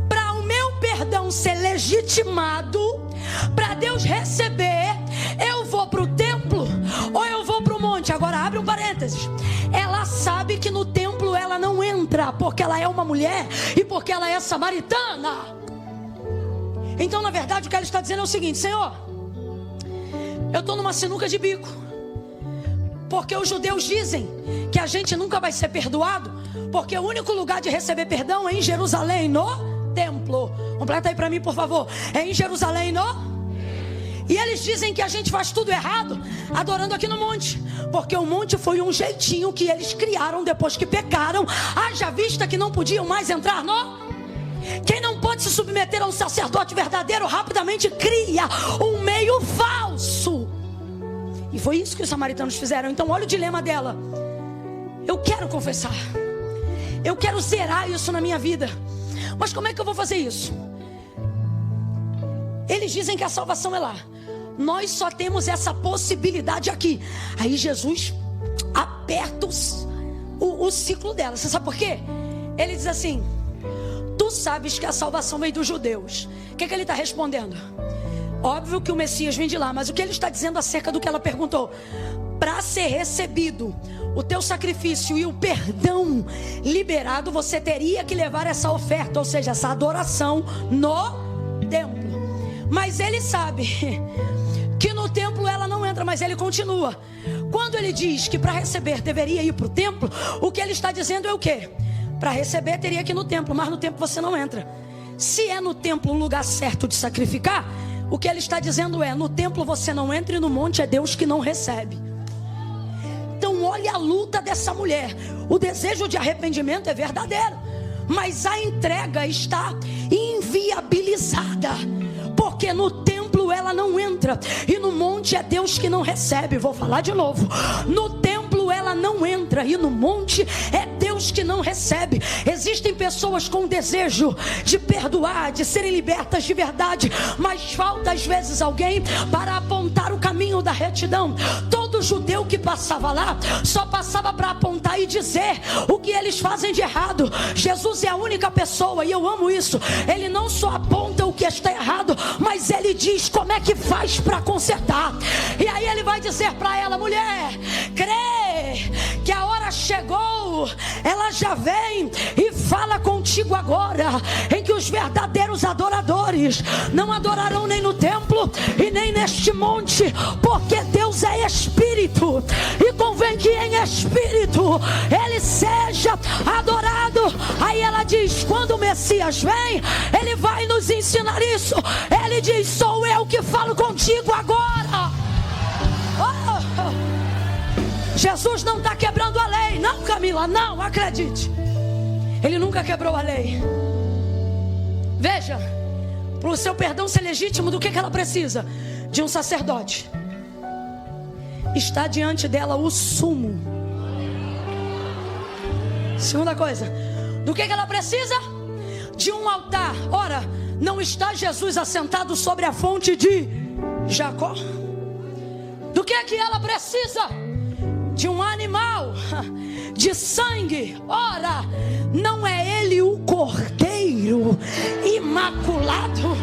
Para o meu perdão ser legitimado, para Deus receber, eu vou para o templo ou eu vou para o monte? Agora abre um parênteses. Ela sabe que no templo ela não entra, porque ela é uma mulher e porque ela é samaritana. Então, na verdade, o que ela está dizendo é o seguinte: Senhor, eu estou numa sinuca de bico, porque os judeus dizem que a gente nunca vai ser perdoado, porque o único lugar de receber perdão é em Jerusalém, no templo. Completa aí para mim, por favor. É em Jerusalém, no... E eles dizem que a gente faz tudo errado adorando aqui no monte, porque o monte foi um jeitinho que eles criaram depois que pecaram, haja vista que não podiam mais entrar no... Quem não pode se submeter a um sacerdote verdadeiro rapidamente cria um meio falso. E foi isso que os samaritanos fizeram. Então olha o dilema dela: eu quero confessar, eu quero zerar isso na minha vida, mas como é que eu vou fazer isso? Eles dizem que a salvação é lá, nós só temos essa possibilidade aqui. Aí Jesus aperta o ciclo dela. Você sabe por quê? Ele diz assim: tu sabes que a salvação veio dos judeus. O que ele está respondendo? Óbvio que o Messias vem de lá, mas o que ele está dizendo acerca do que ela perguntou? Para ser recebido o teu sacrifício e o perdão liberado, você teria que levar essa oferta, ou seja, essa adoração no templo. Mas ele sabe que no templo ela não entra, mas ele continua. Quando ele diz que para receber deveria ir para o templo, o que ele está dizendo é o quê? Para receber teria que ir no templo, mas no templo você não entra. Se é no templo um lugar certo de sacrificar, o que ele está dizendo é: no templo você não entra e no monte é Deus que não recebe. Então olha a luta dessa mulher. O desejo de arrependimento é verdadeiro, mas a entrega está inviabilizada, porque no templo ela não entra e no monte é Deus que não recebe. Vou falar de novo: no templo ela não entra e no monte é Deus que não recebe. Existem pessoas com desejo de perdoar, de serem libertas de verdade, mas falta às vezes alguém para apontar o caminho da retidão. Todo judeu que passava lá só passava para apontar e dizer o que eles fazem de errado. Jesus é a única pessoa, e eu amo isso, ele não só aponta o que está errado, mas ele diz como é que faz para consertar. E aí ele vai dizer para ela: mulher, crê que a hora chegou, ela já vem e fala contigo agora, em que os verdadeiros adoradores não adorarão nem no templo e nem neste monte, porque Deus é Espírito, e convém que em Espírito ele seja adorado. Aí ela diz: quando o Messias vem, ele vai nos ensinar isso. Ele diz: sou eu que falo contigo agora. Jesus não está quebrando a lei, não, Camila, não, acredite, ele nunca quebrou a lei. Veja, para o seu perdão ser legítimo, do que ela precisa? De um sacerdote. Está diante dela o sumo. Segunda coisa, do que ela precisa? De um altar. Ora, não está Jesus assentado sobre a fonte de Jacó? Do que ela precisa? De um animal, de sangue. Ora, não é ele o cordeiro imaculado?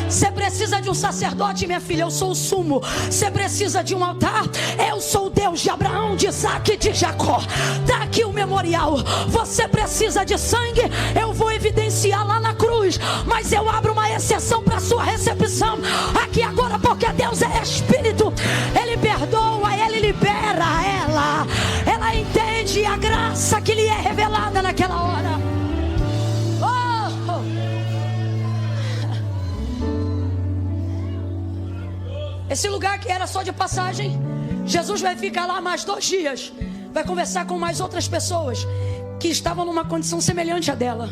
Você precisa de um sacerdote, minha filha, eu sou o sumo. Você precisa de um altar, eu sou o Deus de Abraão, de Isaac e de Jacó. Está aqui o memorial. Você precisa de sangue, eu vou evidenciar lá na cruz, mas eu abro uma exceção para a sua oração aqui agora, porque Deus é Espírito. Ele perdoa, Ele libera ela. Ela entende a graça que lhe é revelada naquela hora. Esse lugar que era só de passagem, Jesus vai ficar lá mais 2 dias. Vai conversar com mais outras pessoas que estavam numa condição semelhante à dela.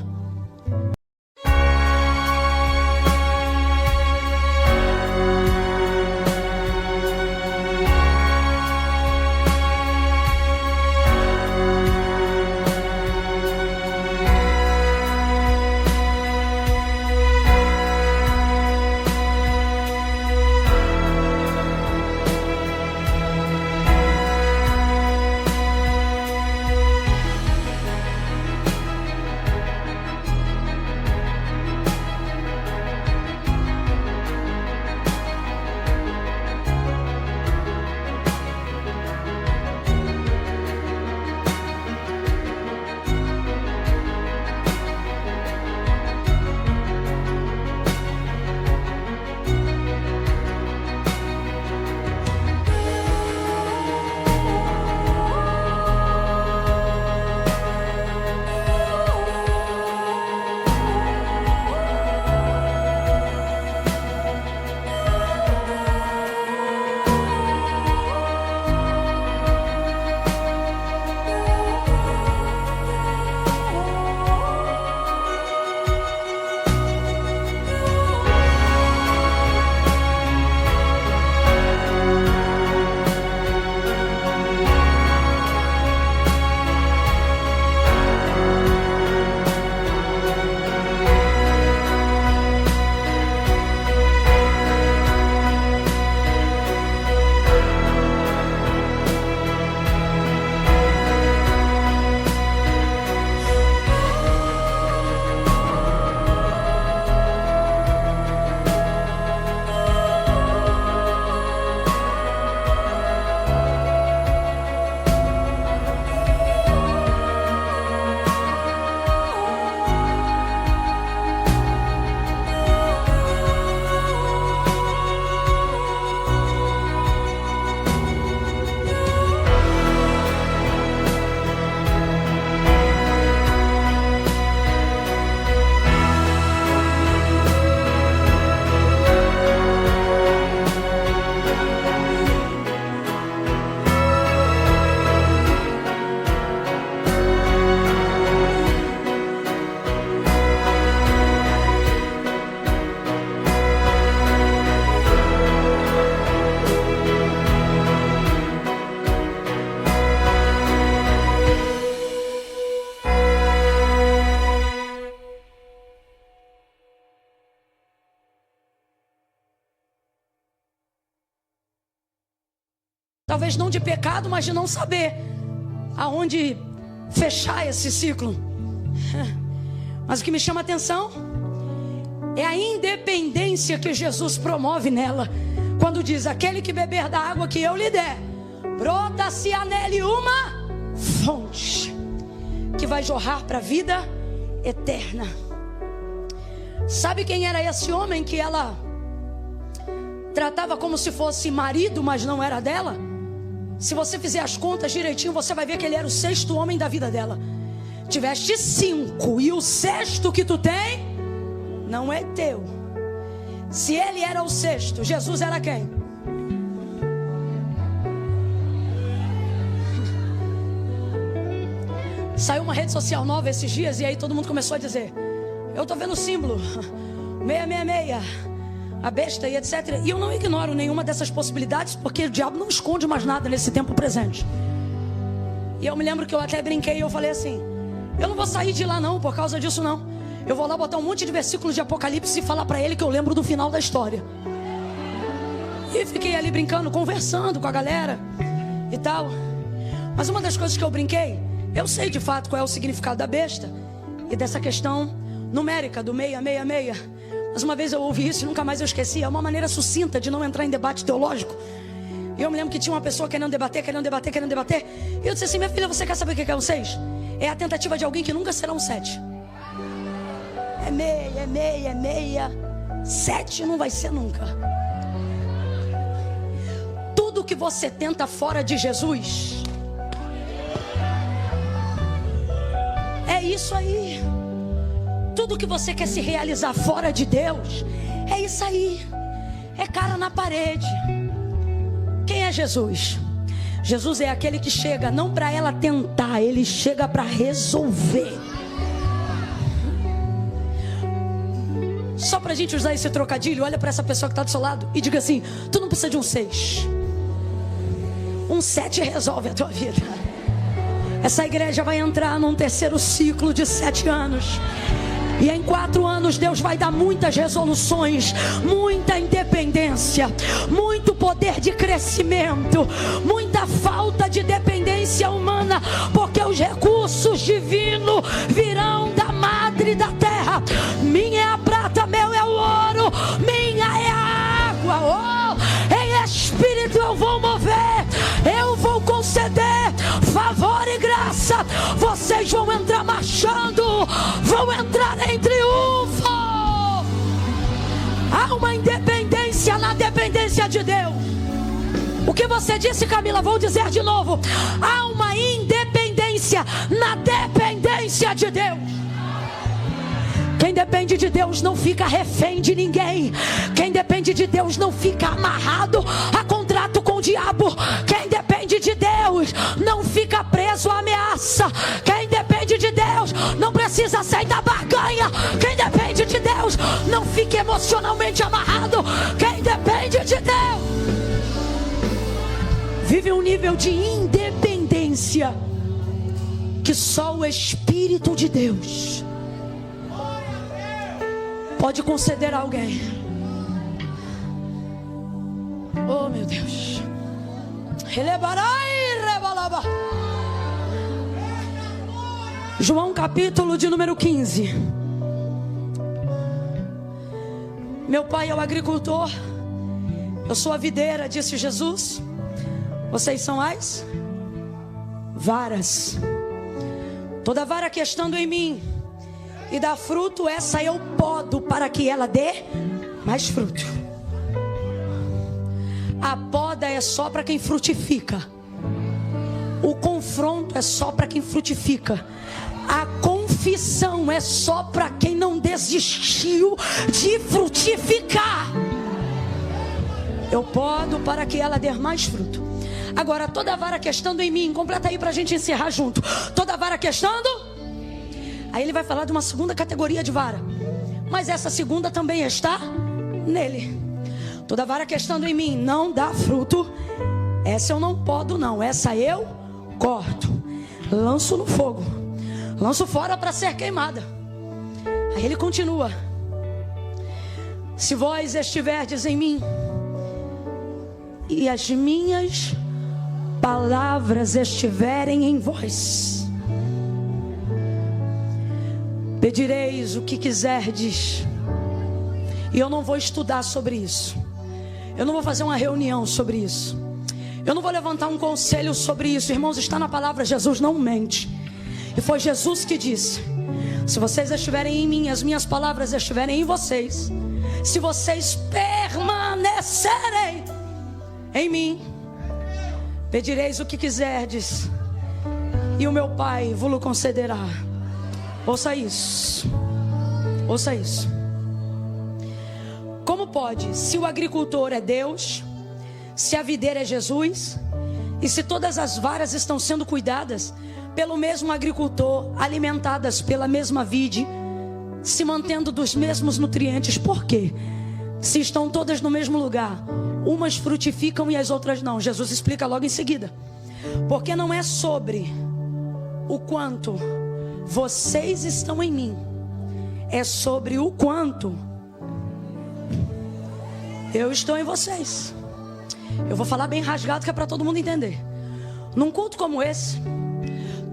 Talvez não de pecado, mas de não saber aonde fechar esse ciclo. Mas o que me chama a atenção é a independência que Jesus promove nela, quando diz: aquele que beber da água que eu lhe der, brota-se-á nele uma fonte que vai jorrar para a vida eterna. Sabe quem era esse homem que ela tratava como se fosse marido, mas não era dela? Se você fizer as contas direitinho, você vai ver que ele era o 6º homem da vida dela. Tiveste 5 e o 6º que tu tem não é teu. Se ele era o 6º, Jesus era quem? Saiu uma rede social nova esses dias e aí todo mundo começou a dizer: eu tô vendo o símbolo 666, a besta e etc. E eu não ignoro nenhuma dessas possibilidades, porque o diabo não esconde mais nada nesse tempo presente. E eu me lembro que eu até brinquei e eu falei assim: eu não vou sair de lá não, por causa disso não. Eu vou lá botar um monte de versículos de Apocalipse e falar para ele que eu lembro do final da história. E fiquei ali brincando, conversando com a galera e tal. Mas uma das coisas que eu brinquei, eu sei de fato qual é o significado da besta e dessa questão numérica do 666. Mas uma vez eu ouvi isso e nunca mais eu esqueci. É uma maneira sucinta de não entrar em debate teológico. E eu me lembro que tinha uma pessoa querendo debater. E eu disse assim: minha filha, você quer saber o que é um 6? É a tentativa de alguém que nunca será um 7. É meia. 7 não vai ser nunca. Tudo que você tenta fora de Jesus, é isso aí. Tudo que você quer se realizar fora de Deus, é isso aí. É cara na parede. Quem é Jesus? Jesus é aquele que chega não para ela tentar, ele chega para resolver. Só para a gente usar esse trocadilho, olha para essa pessoa que está do seu lado e diga assim: tu não precisa de um 6. Um 7 resolve a tua vida. Essa igreja vai entrar num terceiro ciclo de 7 anos. E em 4 anos Deus vai dar muitas resoluções, muita independência, muito poder de crescimento, muita falta de dependência humana, porque os recursos divinos virão da madre da terra. Minha é a prata, meu é o ouro, minha é a água. Em espírito eu vou mover, eu vou conceder favor e graça. Vocês vão entrar marchando, vão entrar em triunfo. Há uma independência na dependência de Deus. O que você disse, Camila? Vou dizer de novo. Há uma independência na dependência de Deus. Quem depende de Deus não fica refém de ninguém. Quem depende de Deus não fica amarrado a contrato com o diabo. Quem depende de Deus não fica preso a ameaça. Quem depende de Deus não precisa aceitar barganha. Quem depende de Deus não fica emocionalmente amarrado. Quem depende de Deus vive um nível de independência que só o Espírito de Deus pode conceder a alguém. Oh, meu Deus. João capítulo de número 15. Meu pai é o agricultor, eu sou a videira, disse Jesus. Vocês são as varas. Toda vara que estando em mim e dá fruto, essa eu podo para que ela dê mais fruto. A poda é só para quem frutifica. O confronto é só para quem frutifica. A confissão é só para quem não desistiu de frutificar. Eu podo para que ela dê mais fruto. Agora, toda vara que estando em mim, completa aí para a gente encerrar junto. Toda vara que estando... Aí ele vai falar de uma segunda categoria de vara. Mas essa segunda também está nele. Toda vara que estando em mim não dá fruto, essa eu não podo não. Essa eu corto, lanço no fogo, lanço fora para ser queimada. Aí ele continua: se vós estiverdes em mim e as minhas palavras estiverem em vós, pedireis o que quiserdes. E eu não vou estudar sobre isso. Eu não vou fazer uma reunião sobre isso. Eu não vou levantar um conselho sobre isso. Irmãos, está na palavra, Jesus não mente. E foi Jesus que disse: se vocês estiverem em mim, as minhas palavras estiverem em vocês, se vocês permanecerem em mim, pedireis o que quiserdes, e o meu Pai vos concederá. Ouça isso. Ouça isso. Como pode, se o agricultor é Deus, se a videira é Jesus, e se todas as varas estão sendo cuidadas pelo mesmo agricultor, alimentadas pela mesma vide, se mantendo dos mesmos nutrientes, por quê? Se estão todas no mesmo lugar, umas frutificam e as outras não. Jesus explica logo em seguida. Porque não é sobre o quanto vocês estão em mim, é sobre o quanto eu estou em vocês. Eu vou falar bem rasgado, que é para todo mundo entender. Num culto como esse,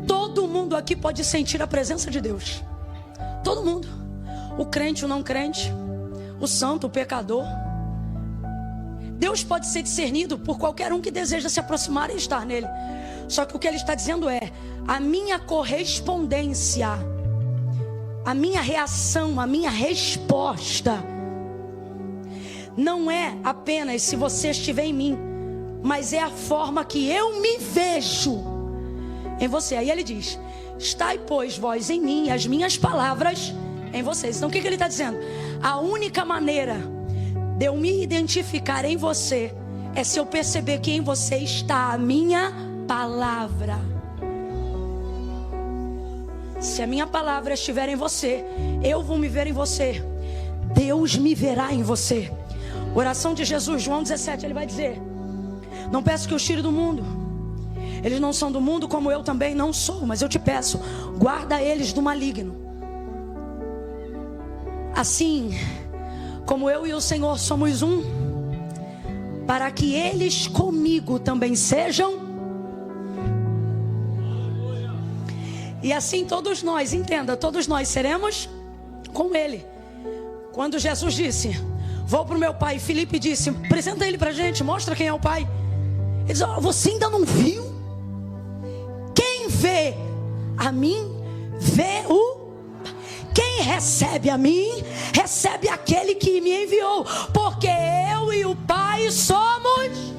todo mundo aqui pode sentir a presença de Deus. Todo mundo. O crente, o não crente, o santo, o pecador. Deus pode ser discernido por qualquer um que deseja se aproximar e estar nele. Só que o que ele está dizendo é: a minha correspondência, a minha reação, a minha resposta não é apenas se você estiver em mim, mas é a forma que eu me vejo em você. Aí ele diz: estai, pois, vós em mim, e as minhas palavras em vocês. Então o que ele está dizendo? A única maneira de eu me identificar em você é se eu perceber que em você está a minha palavra. Se a minha palavra estiver em você, eu vou me ver em você, Deus me verá em você. Oração de Jesus, João 17, ele vai dizer: não peço que os tire do mundo, eles não são do mundo, como eu também não sou, mas eu te peço, guarda eles do maligno. Assim como eu e o Senhor somos um, para que eles comigo também sejam. E assim todos nós, entenda, todos nós seremos com Ele. Quando Jesus disse: vou para o meu Pai, Filipe disse: apresenta Ele para a gente, mostra quem é o Pai. Ele disse: você ainda não viu? Quem vê a mim, vê o... Quem recebe a mim, recebe aquele que me enviou. Porque eu e o Pai somos...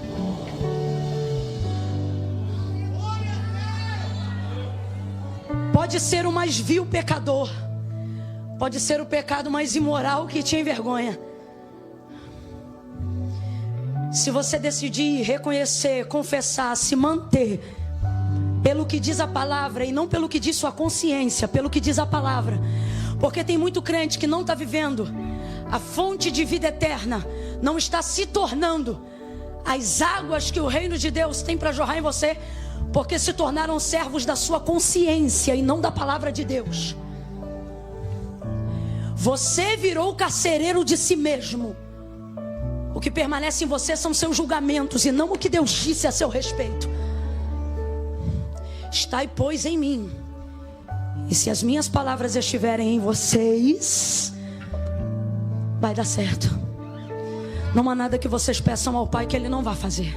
Pode ser o mais vil pecador, pode ser o pecado mais imoral que te envergonha. Se você decidir reconhecer, confessar, se manter pelo que diz a palavra e não pelo que diz sua consciência, pelo que diz a palavra. Porque tem muito crente que não está vivendo a fonte de vida eterna, não está se tornando as águas que o reino de Deus tem para jorrar em você, porque se tornaram servos da sua consciência e não da palavra de Deus. Você virou carcereiro de si mesmo. O que permanece em você são seus julgamentos e não o que Deus disse a seu respeito. Estai, pois, em mim, e se as minhas palavras estiverem em vocês, vai dar certo. Não há nada que vocês peçam ao Pai que Ele não vai fazer.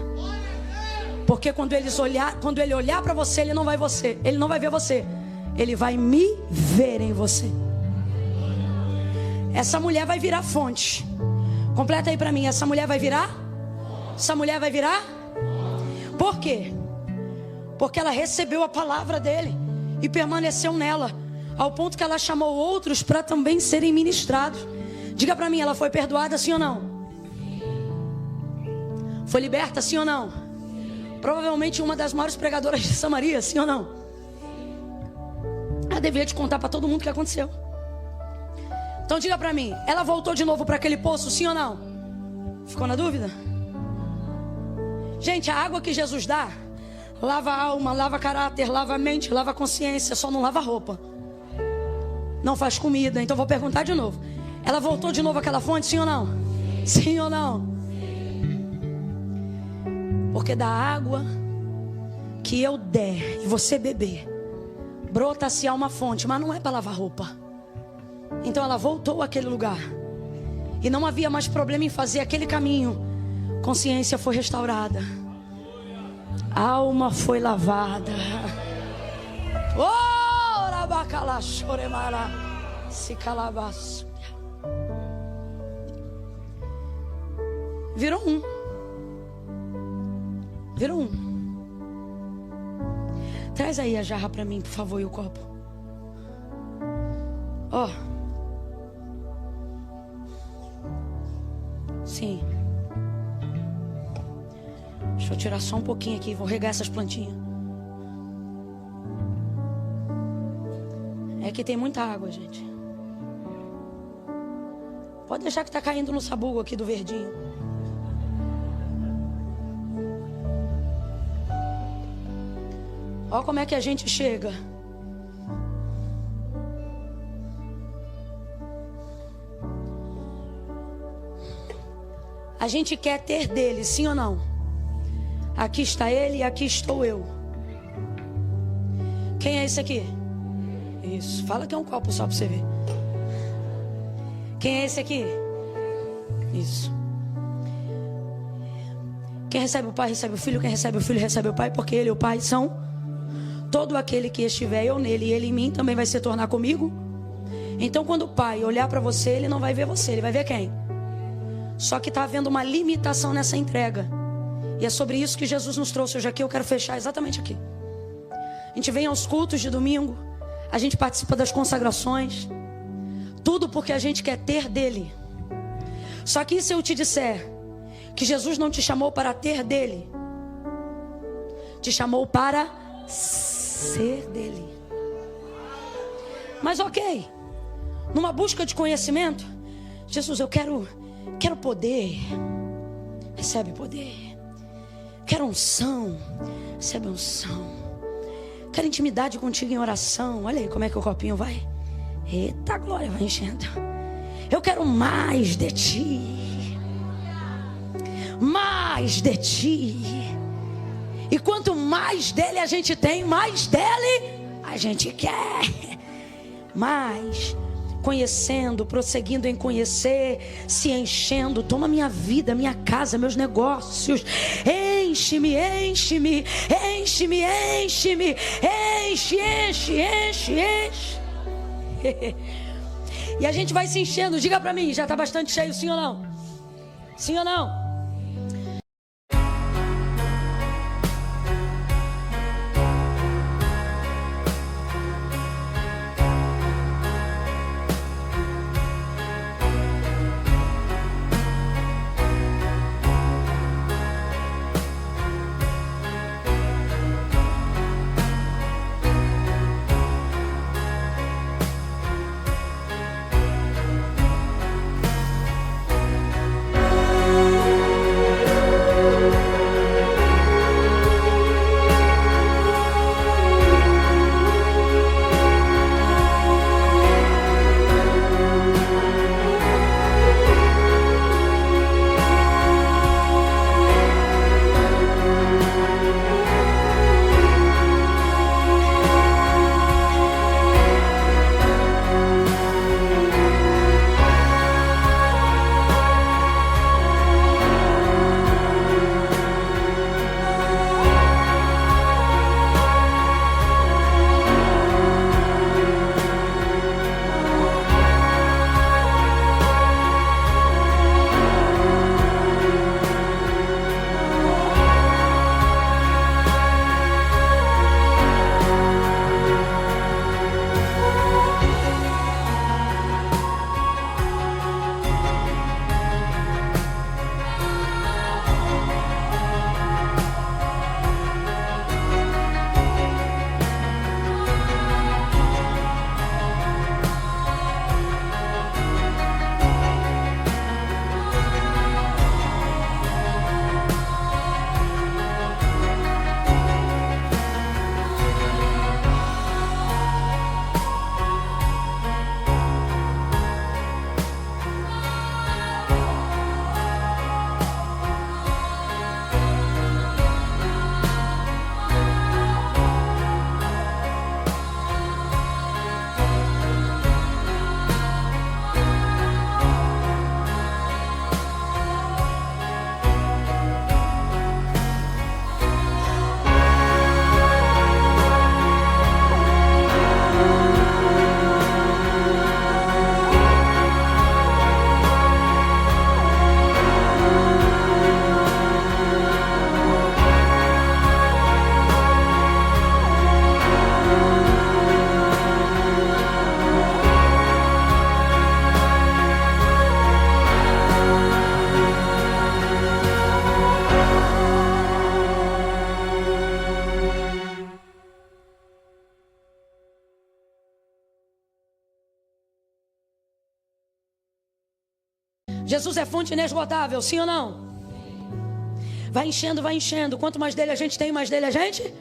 Porque quando Ele olhar para você, Ele não vai ver você. Ele vai me ver em você. Essa mulher vai virar fonte. Completa aí para mim. Essa mulher vai virar? Essa mulher vai virar? Por quê? Porque ela recebeu a palavra dele e permaneceu nela, ao ponto que ela chamou outros para também serem ministrados. Diga para mim, ela foi perdoada, sim ou não? Foi liberta, sim ou não? Provavelmente uma das maiores pregadoras de Samaria, sim ou não? Ela deveria te contar para todo mundo o que aconteceu. Então diga para mim, ela voltou de novo para aquele poço, sim ou não? Ficou na dúvida? Gente, a água que Jesus dá lava a alma, lava caráter, lava a mente, lava a consciência, só não lava a roupa. Não faz comida. Então vou perguntar de novo. Ela voltou de novo àquela fonte, sim ou não? Sim ou não? Porque da água que eu der e você beber, brota-se a uma fonte, mas não é para lavar roupa. Então ela voltou àquele lugar e não havia mais problema em fazer aquele caminho. Consciência foi restaurada, a alma foi lavada. Virou um. Virou um. Traz aí a jarra para mim, por favor, e o copo. Ó. Sim. Deixa eu tirar só um pouquinho aqui. Vou regar essas plantinhas. É que tem muita água, gente. Pode deixar que tá caindo no sabugo aqui do verdinho. Olha como é que a gente chega. A gente quer ter dele, sim ou não? Aqui está ele e aqui estou eu. Quem é esse aqui? Isso, fala que é um copo só para você ver. Quem é esse aqui? Isso. Quem recebe o Pai recebe o Filho. Quem recebe o Filho recebe o Pai. Porque ele e o Pai são. Todo aquele que estiver eu nele e ele em mim também vai se tornar comigo. Então quando o Pai olhar para você, ele não vai ver você, ele vai ver quem? Só que está havendo uma limitação nessa entrega. E é sobre isso que Jesus nos trouxe hoje aqui. Eu quero fechar exatamente aqui. A gente vem aos cultos de domingo, a gente participa das consagrações, tudo porque a gente quer ter dele. Só que se eu te disser que Jesus não te chamou para ter dele, te chamou para ser dele. Mas ok, numa busca de conhecimento, Jesus, eu quero poder, recebe poder. Quero unção, recebe unção. Quero intimidade contigo em oração. Olha aí como é que o copinho vai. Eita glória, vai enchendo. Eu quero mais de ti. Mais de ti. E quanto mais dele a gente tem, mais dele a gente quer. Mais conhecendo, prosseguindo em conhecer, se enchendo. Toma minha vida, minha casa, meus negócios. Enche-me, enche-me, enche-me, enche-me. Enche, enche, enche, enche. E a gente vai se enchendo. Diga pra mim, já está bastante cheio, sim ou não? Sim ou não? Jesus é fonte inesgotável, sim ou não? Vai enchendo, vai enchendo. Quanto mais dele a gente tem, mais dele a gente.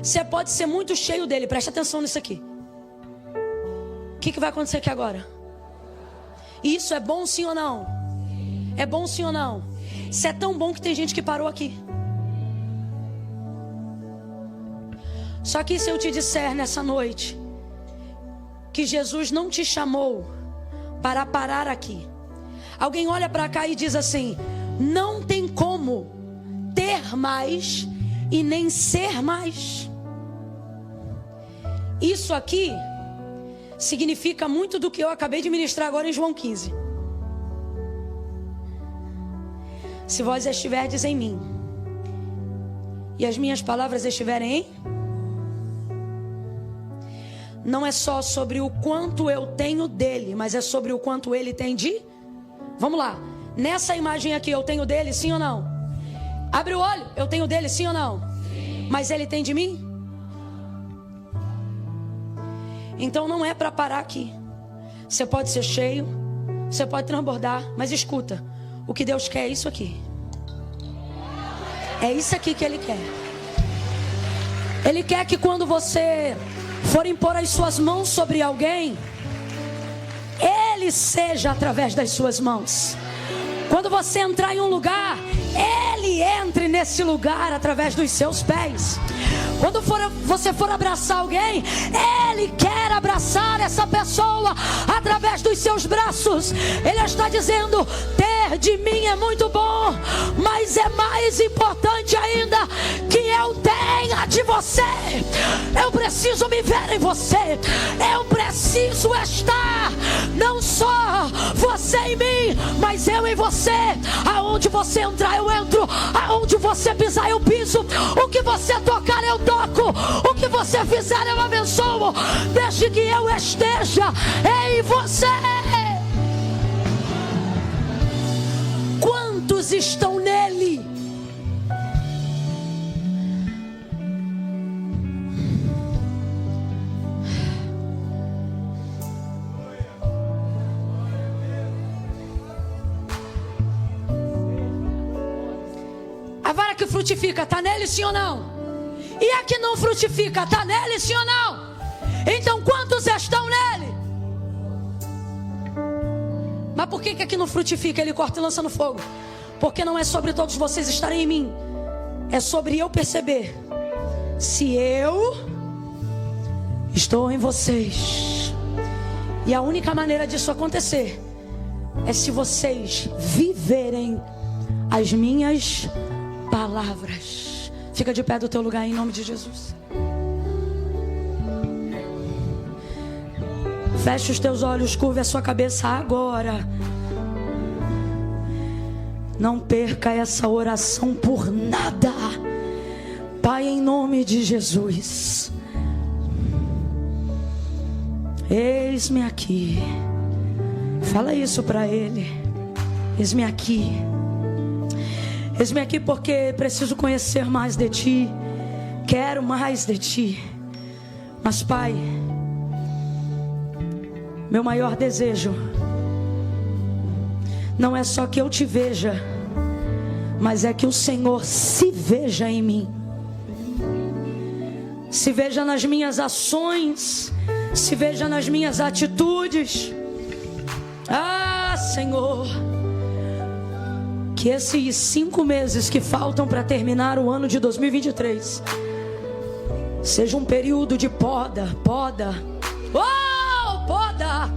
Você pode ser muito cheio dele. Presta atenção nisso aqui. O que vai acontecer aqui agora? Isso é bom sim ou não? É bom sim ou não? Isso é tão bom que tem gente que parou aqui. Só que se eu te disser nessa noite que Jesus não te chamou para parar aqui. Alguém olha para cá e diz assim: não tem como ter mais e nem ser mais. Isso aqui significa muito do que eu acabei de ministrar agora em João 15. Se vós estiverdes em mim e as minhas palavras estiverem em... Não é só sobre o quanto eu tenho dele, mas é sobre o quanto ele tem de... Vamos lá. Nessa imagem aqui, eu tenho dele, sim ou não? Abre o olho, eu tenho dele, sim ou não? Mas ele tem de mim? Então não é para parar aqui. Você pode ser cheio, você pode transbordar, mas escuta, o que Deus quer é isso aqui. É isso aqui que Ele quer. Ele quer que quando você for impor as suas mãos sobre alguém, Ele seja através das suas mãos. Quando você entrar em um lugar, Ele entre nesse lugar através dos seus pés. Quando você for abraçar alguém, Ele quer abraçar essa pessoa através dos seus braços. Ele está dizendo: ter de mim é muito bom, mas é mais importante ainda que eu tenha de você. Eu preciso me ver em você. Eu preciso estar, não só você em mim, mas eu em você. Aonde você entrar, eu entro. Aonde você pisar, eu piso. O que você tocar, eu toco. O que você fizer, eu abençoo. Desde que eu esteja em você. Quantos estão nele? A vara que frutifica, está nele, sim ou não? E a que não frutifica, está nele, sim ou não? Então quantos estão nele? Mas por que que não frutifica? Ele corta e lança no fogo. Porque não é sobre todos vocês estarem em mim, é sobre eu perceber se eu estou em vocês. E a única maneira disso acontecer é se vocês viverem as minhas palavras. Fica de pé do teu lugar em nome de Jesus. Feche os teus olhos, curve a sua cabeça agora. Não perca essa oração por nada. Pai, em nome de Jesus, eis-me aqui. Fala isso para Ele. Eis-me aqui. Eis-me aqui porque preciso conhecer mais de Ti. Quero mais de Ti. Mas Pai, meu maior desejo não é só que eu Te veja, mas é que o Senhor se veja em mim. Se veja nas minhas ações, se veja nas minhas atitudes. Ah, Senhor, que esses 5 meses que faltam para terminar o ano de 2023 seja um período de poda. Oh, poda!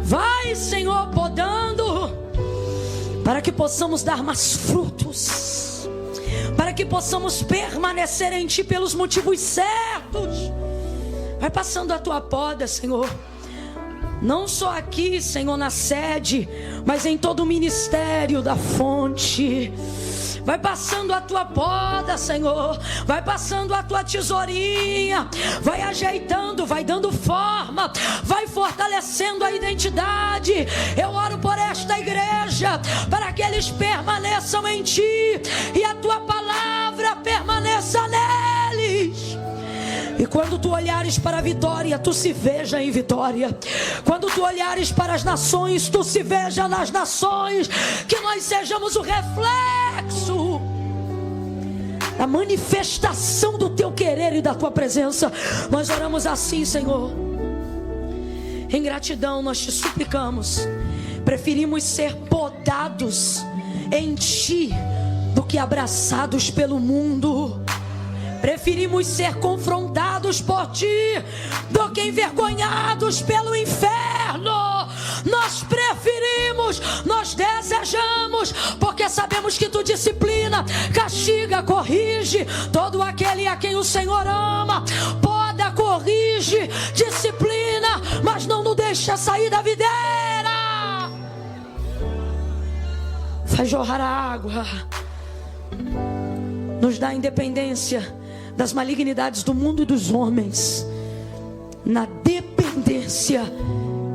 Vai, Senhor, podando, para que possamos dar mais frutos, para que possamos permanecer em Ti pelos motivos certos. Vai passando a Tua poda, Senhor. Não só aqui, Senhor, na sede, mas em todo o ministério da fonte. Vai passando a Tua poda, Senhor. Vai passando a Tua tesourinha. Vai ajeitando, vai dando forma. Vai fortalecendo a identidade. Eu oro por esta igreja, para que eles permaneçam em Ti e a Tua palavra permaneça neles. E quando Tu olhares para a vitória, Tu se veja em vitória. Quando Tu olhares para as nações, Tu se veja nas nações. Que nós sejamos o reflexo da manifestação do Teu querer e da Tua presença. Nós oramos assim, Senhor. Em gratidão nós Te suplicamos. Preferimos ser podados em Ti do que abraçados pelo mundo. Preferimos ser confrontados por Ti do que envergonhados pelo inferno. Nós preferimos, nós desejamos, porque sabemos que Tu disciplina, castiga, corrige todo aquele a quem o Senhor ama. Poda, corrige, disciplina, mas não nos deixa sair da videira. Faz jorrar a água. Nos dá independência das malignidades do mundo e dos homens. Na dependência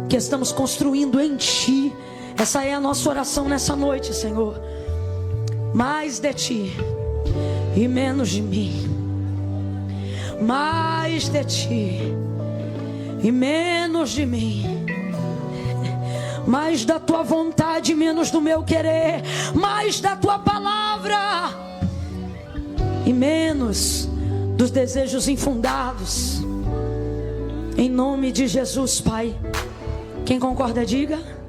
que estamos construindo em Ti. Essa é a nossa oração nessa noite, Senhor. Mais de Ti e menos de mim. Mais de Ti e menos de mim. Mais da Tua vontade, menos do meu querer. Mais da Tua palavra e menos dos desejos infundados. Em nome de Jesus, Pai. Quem concorda, diga.